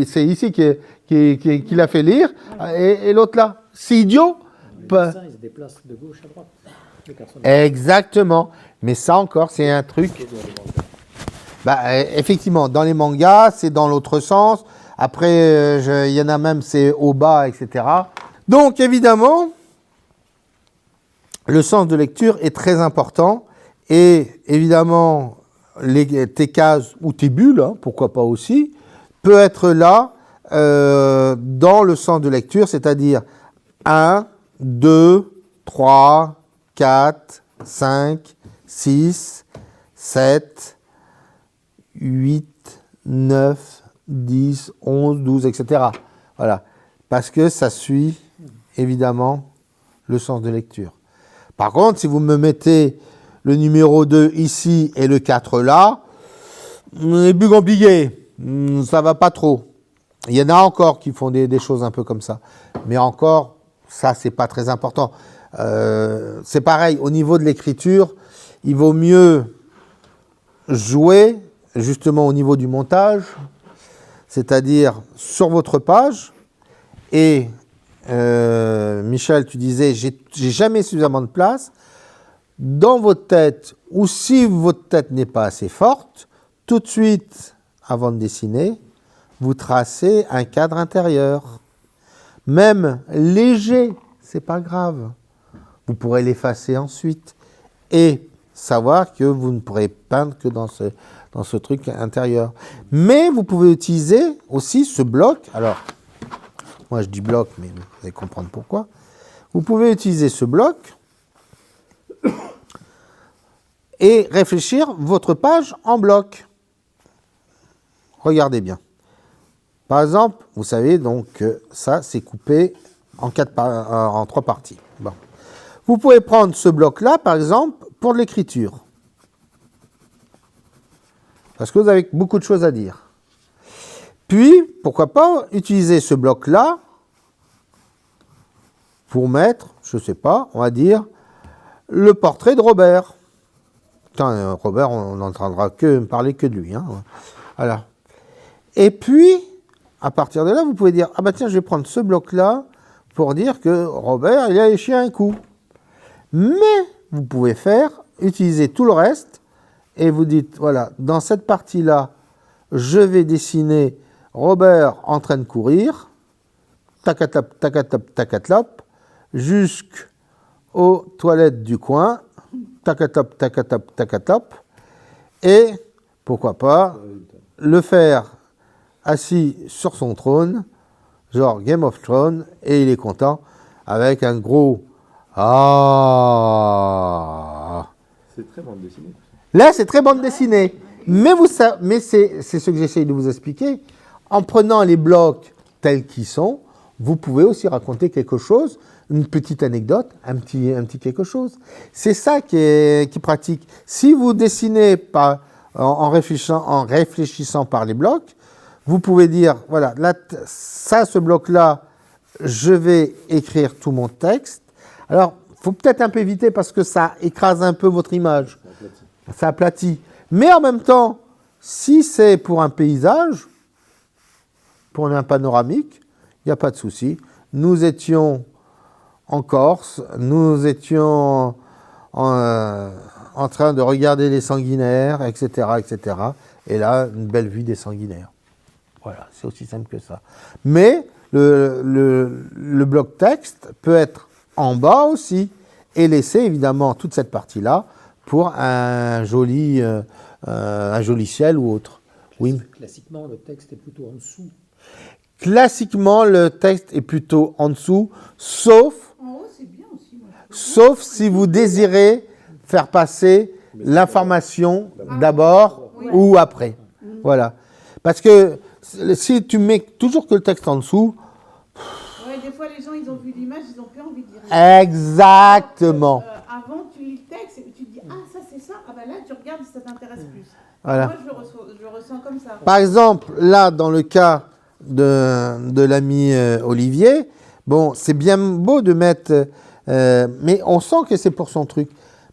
c'est ici qu'il a fait lire, et l'autre là. C'est idiot. Les dessins, ils se déplacent de gauche à droite. Les personnages. Exactement. Mais ça encore, c'est un truc... effectivement, dans les mangas, c'est dans l'autre sens. Après, il y en a même, c'est au bas, etc. Donc, évidemment, le sens de lecture est très important. Et évidemment, tes cases ou tes bulles, hein, pourquoi pas aussi, peut être là dans le sens de lecture, c'est-à-dire 1, 2, 3, 4, 5, 6, 7, 8, 9, 10, 11, 12, etc. Voilà. Parce que ça suit, évidemment, le sens de lecture. Par contre, si vous me mettez le numéro 2 ici et le 4 là, c'est plus compliqué. Ça va pas trop. Il y en a encore qui font des choses un peu comme ça. Mais encore, ça, c'est pas très important. C'est pareil, au niveau de l'écriture, il vaut mieux jouer justement au niveau du montage, c'est-à-dire sur votre page. Et Michel, tu disais, j'ai jamais suffisamment de place. Dans votre tête, ou si votre tête n'est pas assez forte, tout de suite, avant de dessiner, vous tracez un cadre intérieur. Même léger, c'est pas grave. Vous pourrez l'effacer ensuite et savoir que vous ne pourrez peindre que dans ce truc intérieur. Mais vous pouvez utiliser aussi ce bloc. Alors, moi je dis bloc, mais vous allez comprendre pourquoi. Vous pouvez utiliser ce bloc et réfléchir votre page en bloc. Regardez bien. Par exemple, vous savez donc que ça, c'est coupé en 3 parties. Bon. Vous pouvez prendre ce bloc-là, par exemple, pour de l'écriture. Parce que vous avez beaucoup de choses à dire. Puis, pourquoi pas utiliser ce bloc-là pour mettre, je ne sais pas, on va dire, le portrait de Robert. Putain, Robert, on n'entendra que parler que de lui. Hein. Voilà. Et puis, à partir de là, vous pouvez dire, ah bah tiens, je vais prendre ce bloc-là pour dire que Robert, il a léché un coup. Mais vous pouvez utiliser tout le reste, et vous dites, voilà, dans cette partie-là, je vais dessiner Robert en train de courir, tacatlop, tacatlop, tacatlop, jusqu'aux toilettes du coin, tacatlop, tacatlop, tacatlop, et pourquoi pas le faire assis sur son trône, genre Game of Thrones, et il est content, avec un gros « Ah ». C'est très bande dessinée. Là, c'est très bande dessinée. Mais c'est ce que j'essaye de vous expliquer. En prenant les blocs tels qu'ils sont, vous pouvez aussi raconter quelque chose, une petite anecdote, un petit quelque chose. C'est ça qui est pratique. Si vous dessinez en réfléchissant par les blocs, vous pouvez dire, voilà, là, ça, ce bloc-là, je vais écrire tout mon texte. Alors, il faut peut-être un peu éviter parce que ça écrase un peu votre image. Ça aplatit. Mais en même temps, si c'est pour un paysage, pour un panoramique, il n'y a pas de souci. Nous étions en Corse, nous étions en train de regarder les sanguinaires, etc., etc. Et là, une belle vue des sanguinaires. Voilà, c'est aussi simple que ça. Mais le bloc texte peut être en bas aussi et laisser évidemment toute cette partie-là pour un joli ciel ou autre. Oui. Classiquement, le texte est plutôt en dessous. Classiquement, le texte est plutôt en dessous, sauf En haut, c'est bien aussi. Moi, je trouve. sauf si vous désirez faire passer l'information d'abord ou après. Voilà. Parce que si tu mets toujours que le texte en dessous, Ouais, des fois, les gens, ils ont vu l'image, ils n'ont plus envie de dire. exactement. Avant, tu lis le texte et tu te dis, ah, ça, c'est ça. Ah, ben là, tu regardes si ça t'intéresse plus. Voilà. Moi, je le ressens comme ça. Par exemple, là, dans le cas de l'ami Olivier, bon, c'est bien beau de mettre, mais on sent que c'est pour son truc.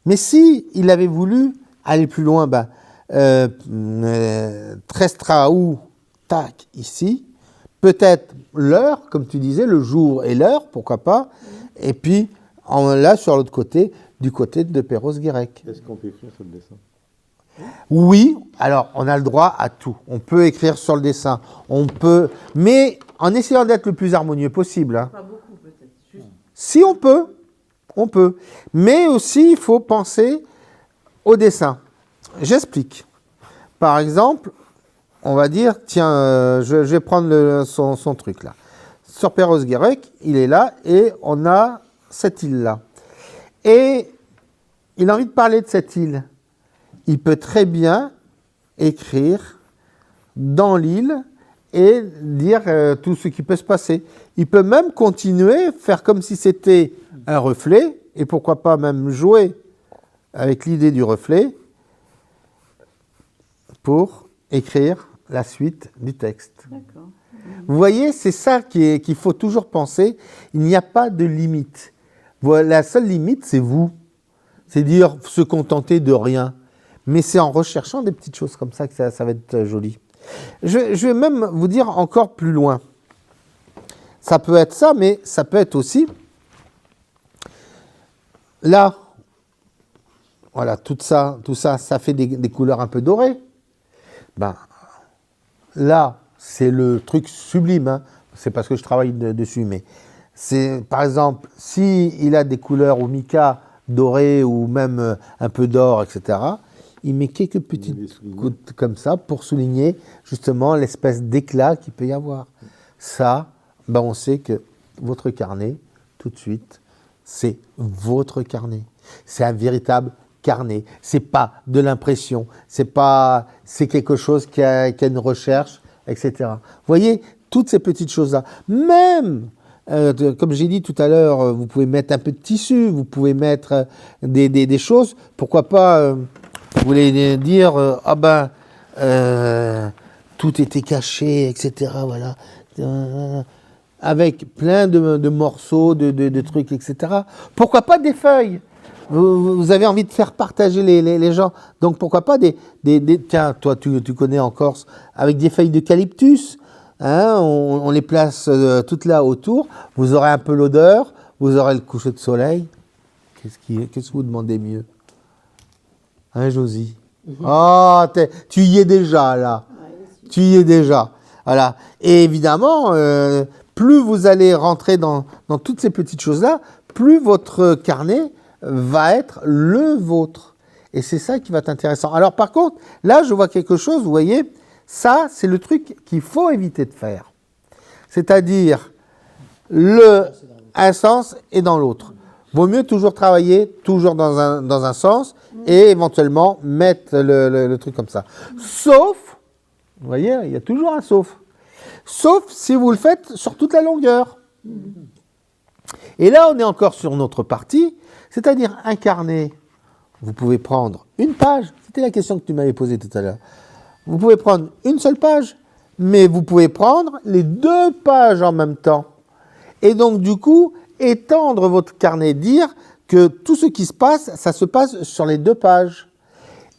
Mais si il avait voulu aller plus loin, Trestraou, tac, ici, peut-être l'heure, comme tu disais, le jour et l'heure, pourquoi pas, et puis là, sur l'autre côté, du côté de Perros-Guirec. Est-ce qu'on peut écrire sur le dessin? Oui, alors on a le droit à tout. On peut écrire sur le dessin, on peut, mais en essayant d'être le plus harmonieux possible. Hein. Pas beaucoup, peut-être. Juste. Si on peut. Mais aussi, il faut penser au dessin. J'explique. Par exemple, on va dire, tiens, je vais prendre son truc là. Sur Perros-Guirec, il est là et on a cette île-là. Et il a envie de parler de cette île. Il peut très bien écrire dans l'île et dire tout ce qui peut se passer. Il peut même continuer, faire comme si c'était un reflet, et pourquoi pas même jouer avec l'idée du reflet pour écrire la suite du texte. D'accord. Vous voyez, c'est ça qu'il faut toujours penser. Il n'y a pas de limite. La seule limite, c'est vous. C'est dire se contenter de rien. Mais c'est en recherchant des petites choses comme ça que ça va être joli. Je vais même vous dire encore plus loin. Ça peut être ça, mais ça peut être aussi là. Voilà, tout ça, ça fait des couleurs un peu dorées. Là, c'est le truc sublime. Hein. C'est parce que je travaille dessus, mais c'est, par exemple, s'il a des couleurs au mica dorées ou même un peu d'or, etc., il met quelques petites gouttes comme ça pour souligner justement l'espèce d'éclat qu'il peut y avoir. Ça, on sait que votre carnet, tout de suite, c'est votre carnet. C'est un véritable carnet. C'est pas de l'impression. C'est quelque chose qui a une recherche, etc. Vous voyez, toutes ces petites choses-là. Même, comme j'ai dit tout à l'heure, vous pouvez mettre un peu de tissu, vous pouvez mettre des choses. Pourquoi pas... vous voulez dire, tout était caché, etc. Voilà. Avec plein de morceaux, de trucs, etc. Pourquoi pas des feuilles? Vous avez envie de faire partager les gens. Donc pourquoi pas tiens, toi tu connais en Corse, avec des feuilles d'eucalyptus. Hein, on les place toutes là autour. Vous aurez un peu l'odeur, vous aurez le coucher de soleil. Qu'est-ce que vous demandez mieux? Hein, Josie? Oh, tu y es déjà, là. Tu y es déjà. Voilà. Et évidemment, plus vous allez rentrer dans toutes ces petites choses-là, plus votre carnet va être le vôtre. Et c'est ça qui va être intéressant. Alors, par contre, là, je vois quelque chose, vous voyez, ça, c'est le truc qu'il faut éviter de faire. C'est-à-dire, un sens et dans l'autre. Vaut mieux toujours travailler, toujours dans un sens, et éventuellement mettre le truc comme ça. Sauf, vous voyez, il y a toujours un sauf. Sauf si vous le faites sur toute la longueur. Et là, on est encore sur notre partie, c'est-à-dire un carnet. vous pouvez prendre une page. C'était la question que tu m'avais posée tout à l'heure. Vous pouvez prendre une seule page, mais vous pouvez prendre les 2 pages en même temps. Et donc, du coup, étendre votre carnet, dire que tout ce qui se passe, ça se passe sur les 2 pages.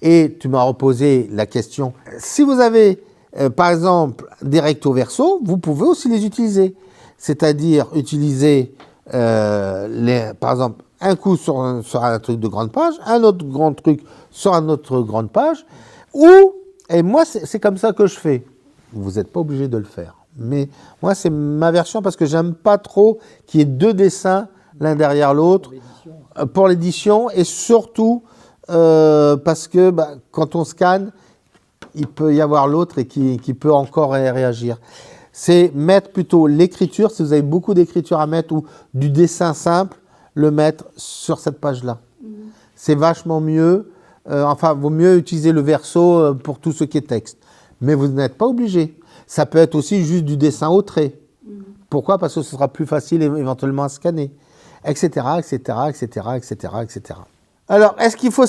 Et tu m'as reposé la question. Si vous avez, par exemple, des recto verso, vous pouvez aussi les utiliser. C'est-à-dire utiliser, par exemple, un coup sur un truc de grande page, un autre grand truc sur un autre grande page, et moi, c'est comme ça que je fais. Vous n'êtes pas obligé de le faire. Mais moi, c'est ma version parce que j'aime pas trop qu'il y ait 2 dessins l'un derrière l'autre pour l'édition et surtout parce que quand on scanne, il peut y avoir l'autre et qui peut encore réagir. C'est mettre plutôt l'écriture, si vous avez beaucoup d'écriture à mettre ou du dessin simple, le mettre sur cette page-là. C'est vachement mieux. Vaut mieux utiliser le verso pour tout ce qui est texte. Mais vous n'êtes pas obligé. Ça peut être aussi juste du dessin au trait. Pourquoi ? Parce que ce sera plus facile éventuellement à scanner, etc., etc., etc., etc., etc. Alors, est-ce qu'il faut...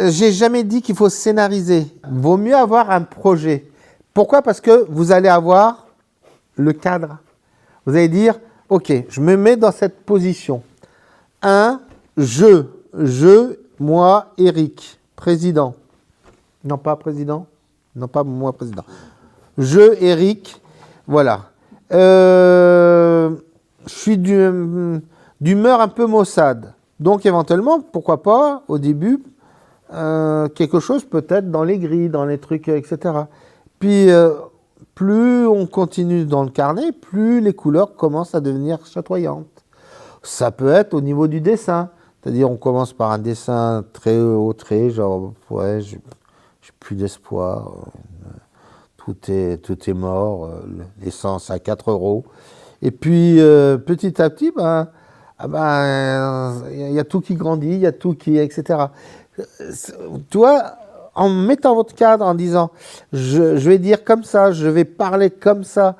J'ai jamais dit qu'il faut scénariser. Vaut mieux avoir un projet. Pourquoi ? Parce que vous allez avoir le cadre. Vous allez dire, ok, je me mets dans cette position. Moi, Eric, président. Non, pas président. Non, pas moi, président. Eric, voilà. Je suis d'humeur un peu maussade. Donc, éventuellement, pourquoi pas, au début, quelque chose peut-être dans les grilles, dans les trucs, etc. Puis, plus on continue dans le carnet, plus les couleurs commencent à devenir chatoyantes. Ça peut être au niveau du dessin. C'est-à-dire, on commence par un dessin très haut trait, genre, ouais, j'ai plus d'espoir, tout est mort, l'essence à 4 €. Et puis, petit à petit, il y a tout qui grandit, il y a tout qui, etc. Tu vois, en mettant votre cadre, en disant, je vais dire comme ça, je vais parler comme ça,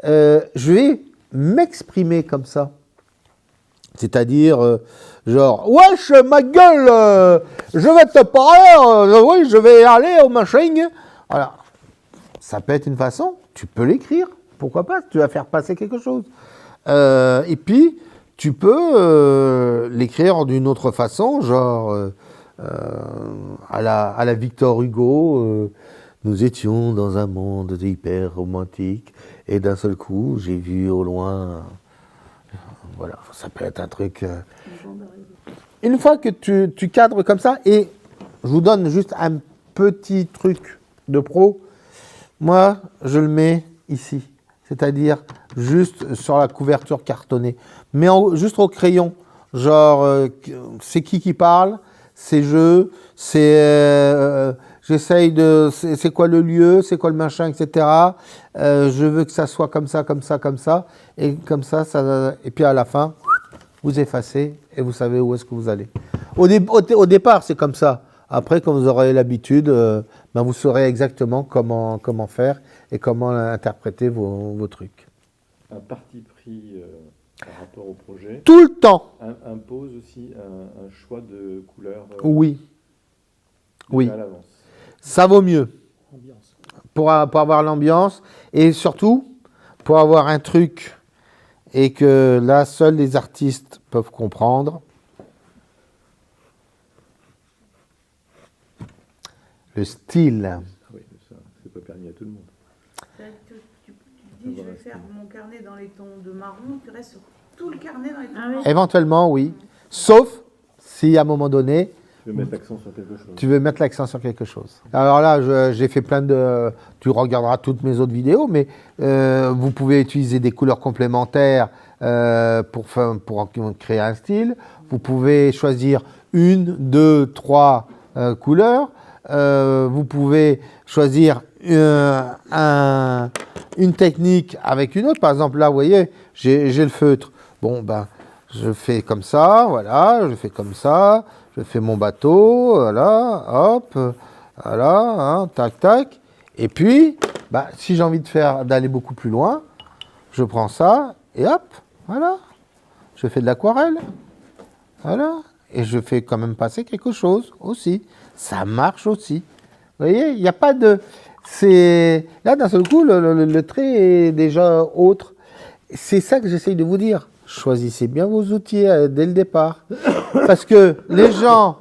je vais m'exprimer comme ça. C'est-à-dire, genre, wesh, ma gueule, je vais te parler, oui, je vais aller au machin. Voilà. Ça peut être une façon, tu peux l'écrire, pourquoi pas, tu vas faire passer quelque chose. Et puis, tu peux l'écrire d'une autre façon, genre, à la Victor Hugo, nous étions dans un monde hyper romantique, et d'un seul coup, j'ai vu au loin... Voilà, ça peut être un truc... Une fois que tu cadres comme ça, et je vous donne juste un petit truc de pro, moi, je le mets ici, c'est-à-dire juste sur la couverture cartonnée, mais juste au crayon, genre, c'est qui parle, c'est j'essaye de... C'est quoi le lieu, c'est quoi le machin, etc. Je veux que ça soit comme ça, comme ça, comme ça. Et comme ça, et puis à la fin, vous effacez et vous savez où est-ce que vous allez. Au départ, c'est comme ça. Après, quand vous aurez l'habitude, vous saurez exactement comment faire et comment interpréter vos trucs. Un parti pris par rapport au projet. Tout le temps. Impose aussi un choix de couleur. Oui. Oui. À l'avance. Ça vaut mieux. Ambiance. Pour avoir l'ambiance et surtout pour avoir un truc et que là, seuls les artistes peuvent comprendre. Le style. Ah oui, ça, c'est pas permis à tout le monde. Tu dis, je vais faire mon carnet dans les tons de marron, tu restes sur tout le carnet dans les tons marron. Éventuellement, oui. Sauf si à un moment donné, Tu veux mettre l'accent sur quelque chose. tu veux mettre l'accent sur quelque chose. Alors là, j'ai fait plein de... Tu regarderas toutes mes autres vidéos, mais vous pouvez utiliser des couleurs complémentaires pour créer un style. Vous pouvez choisir 1, 2, 3 couleurs. Vous pouvez choisir une technique avec une autre. Par exemple, là, vous voyez, j'ai le feutre. Bon, je fais comme ça, voilà, je fais comme ça. Je fais mon bateau, voilà, hop, voilà, hein, tac, tac. Et puis, si j'ai envie d'aller beaucoup plus loin, je prends ça et hop, voilà. Je fais de l'aquarelle, voilà. et je fais quand même passer quelque chose aussi. Ça marche aussi. Vous voyez, il n'y a pas de... Là, d'un seul coup, le trait est déjà autre. C'est ça que j'essaye de vous dire. Choisissez bien vos outils dès le départ. Parce que les gens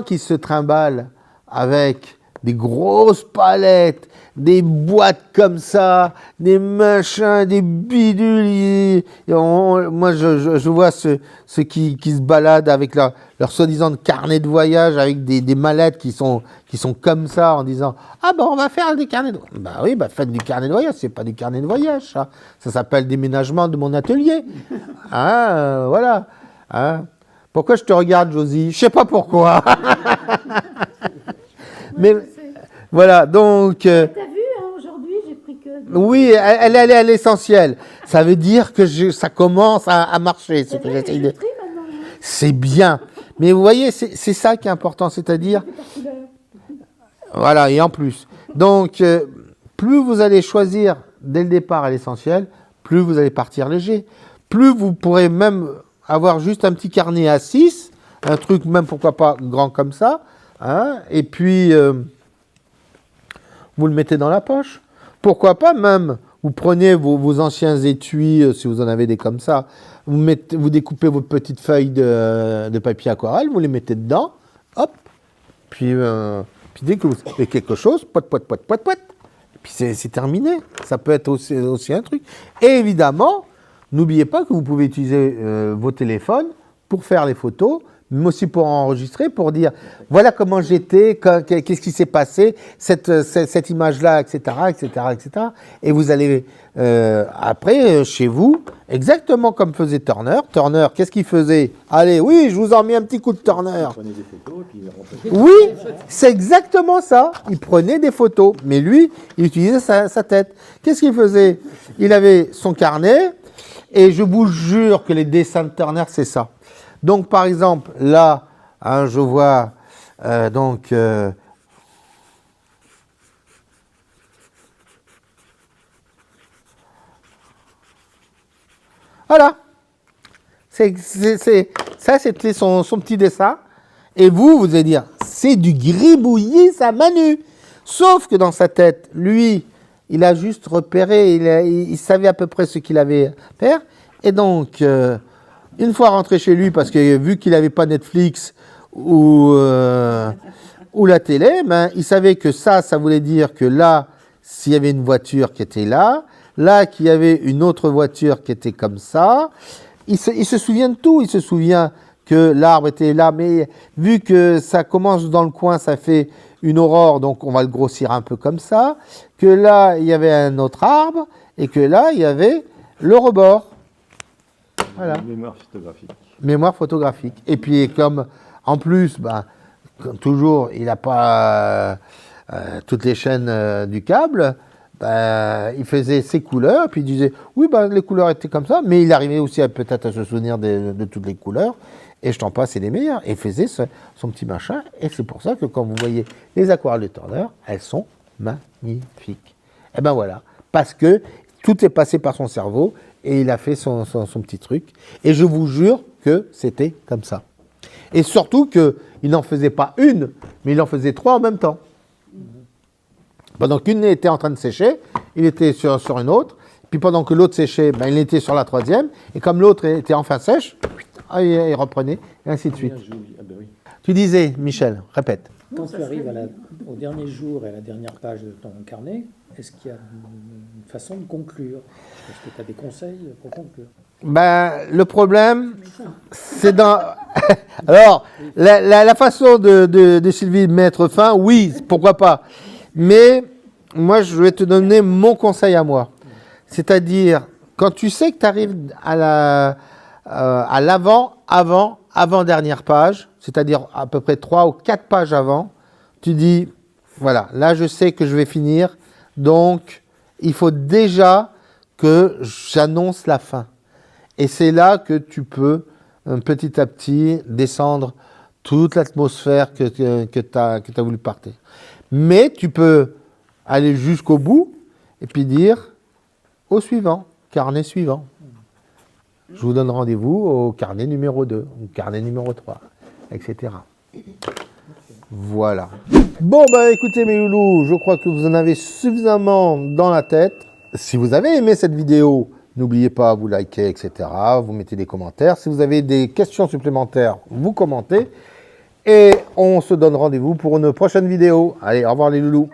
qui se trimballent avec des grosses palettes, des boîtes comme ça, des machins, des bidules. Moi, je vois ceux qui se baladent avec leur soi-disant carnet de voyage, avec des mallettes qui sont comme ça, en disant « Ah ben, on va faire des carnets de voyage. » Ben oui, faites du carnet de voyage, c'est pas du carnet de voyage, ça. Ça s'appelle déménagement de mon atelier. Hein, voilà. Hein. Pourquoi je te regarde, Josie? Je sais pas pourquoi. Mais voilà, donc... T'as vu, hein, aujourd'hui, j'ai pris que... Oui, elle est allée à l'essentiel. Ça veut dire que ça commence à marcher. Ce que j'essaye de... C'est bien. Mais vous voyez, c'est ça qui est important, c'est-à-dire... Voilà, et en plus. Donc, plus vous allez choisir dès le départ à l'essentiel, plus vous allez partir léger. Plus vous pourrez même avoir juste un petit carnet à 6, un truc même, pourquoi pas, grand comme ça, hein, et puis... vous le mettez dans la poche. Pourquoi pas même, vous prenez vos anciens étuis, si vous en avez des comme ça, vous découpez vos petites feuilles de papier aquarelle, vous les mettez dedans, hop, puis dès que vous avez quelque chose, poit, puis c'est terminé. Ça peut être aussi un truc. Et évidemment, n'oubliez pas que vous pouvez utiliser vos téléphones pour faire les photos, mais aussi pour enregistrer, pour dire voilà comment j'étais, qu'est-ce qui s'est passé, cette image-là, etc., etc., etc. Et vous allez après chez vous, exactement comme faisait Turner. Turner, qu'est-ce qu'il faisait? Allez, oui, je vous en mets un petit coup de Turner. Il prenait des photos et puis il rentrait. Oui, c'est exactement ça. Il prenait des photos, mais lui, il utilisait sa tête. Qu'est-ce qu'il faisait? Il avait son carnet, et je vous jure que les dessins de Turner, c'est ça. Donc, par exemple, là, hein, je vois, voilà. Ça, c'était son petit dessin. Et vous allez dire, c'est du gribouillis à main nue. Sauf que dans sa tête, lui, il a juste repéré, il savait à peu près ce qu'il avait à faire. Et donc... une fois rentré chez lui, parce que vu qu'il n'avait pas Netflix ou la télé, il savait que ça voulait dire que là, s'il y avait une voiture qui était là, qu'il y avait une autre voiture qui était comme ça, il se souvient de tout. Il se souvient que l'arbre était là, mais vu que ça commence dans le coin, ça fait une aurore, donc on va le grossir un peu comme ça, que là, il y avait un autre arbre, et que là, il y avait le rebord. Voilà. Mémoire photographique. Mémoire photographique. Et puis, comme en plus, comme toujours, il n'a pas toutes les chaînes du câble, il faisait ses couleurs, puis il disait, oui, les couleurs étaient comme ça, mais il arrivait aussi peut-être à se souvenir de toutes les couleurs, et je t'en passe, c'est les meilleurs. Et il faisait son petit machin, et c'est pour ça que quand vous voyez les aquarelles de Turner, elles sont magnifiques. Et ben voilà, parce que tout est passé par son cerveau, et il a fait son petit truc. Et je vous jure que c'était comme ça. Et surtout qu'il n'en faisait pas une, mais il en faisait 3 en même temps. Pendant qu'une était en train de sécher, il était sur une autre. Puis pendant que l'autre séchait, il était sur la 3e. Et comme l'autre était enfin sèche, il reprenait, et ainsi de suite. Ah ben oui. Tu disais, Michel, répète. Quand tu arrives au dernier jour et à la dernière page de ton carnet, est-ce qu'il y a une façon de conclure? Est-ce que tu as des conseils pour conclure? Le problème, c'est dans... Alors, la façon de Sylvie de mettre fin, oui, pourquoi pas. Mais moi, je vais te donner mon conseil à moi. C'est-à-dire, quand tu sais que tu arrives à l'avant-dernière page, c'est-à-dire à peu près 3 ou 4 pages avant, tu dis, voilà, là je sais que je vais finir, donc il faut déjà que j'annonce la fin. Et c'est là que tu peux, petit à petit, descendre toute l'atmosphère que tu as voulu partir. Mais tu peux aller jusqu'au bout et puis dire au suivant, carnet suivant. Je vous donne rendez-vous au carnet numéro 2, au carnet numéro 3, etc. Voilà. Bon, bah écoutez mes loulous, je crois que vous en avez suffisamment dans la tête. Si vous avez aimé cette vidéo, n'oubliez pas, vous likez, etc. Vous mettez des commentaires. Si vous avez des questions supplémentaires, vous commentez. Et on se donne rendez-vous pour une prochaine vidéo. Allez, au revoir les loulous.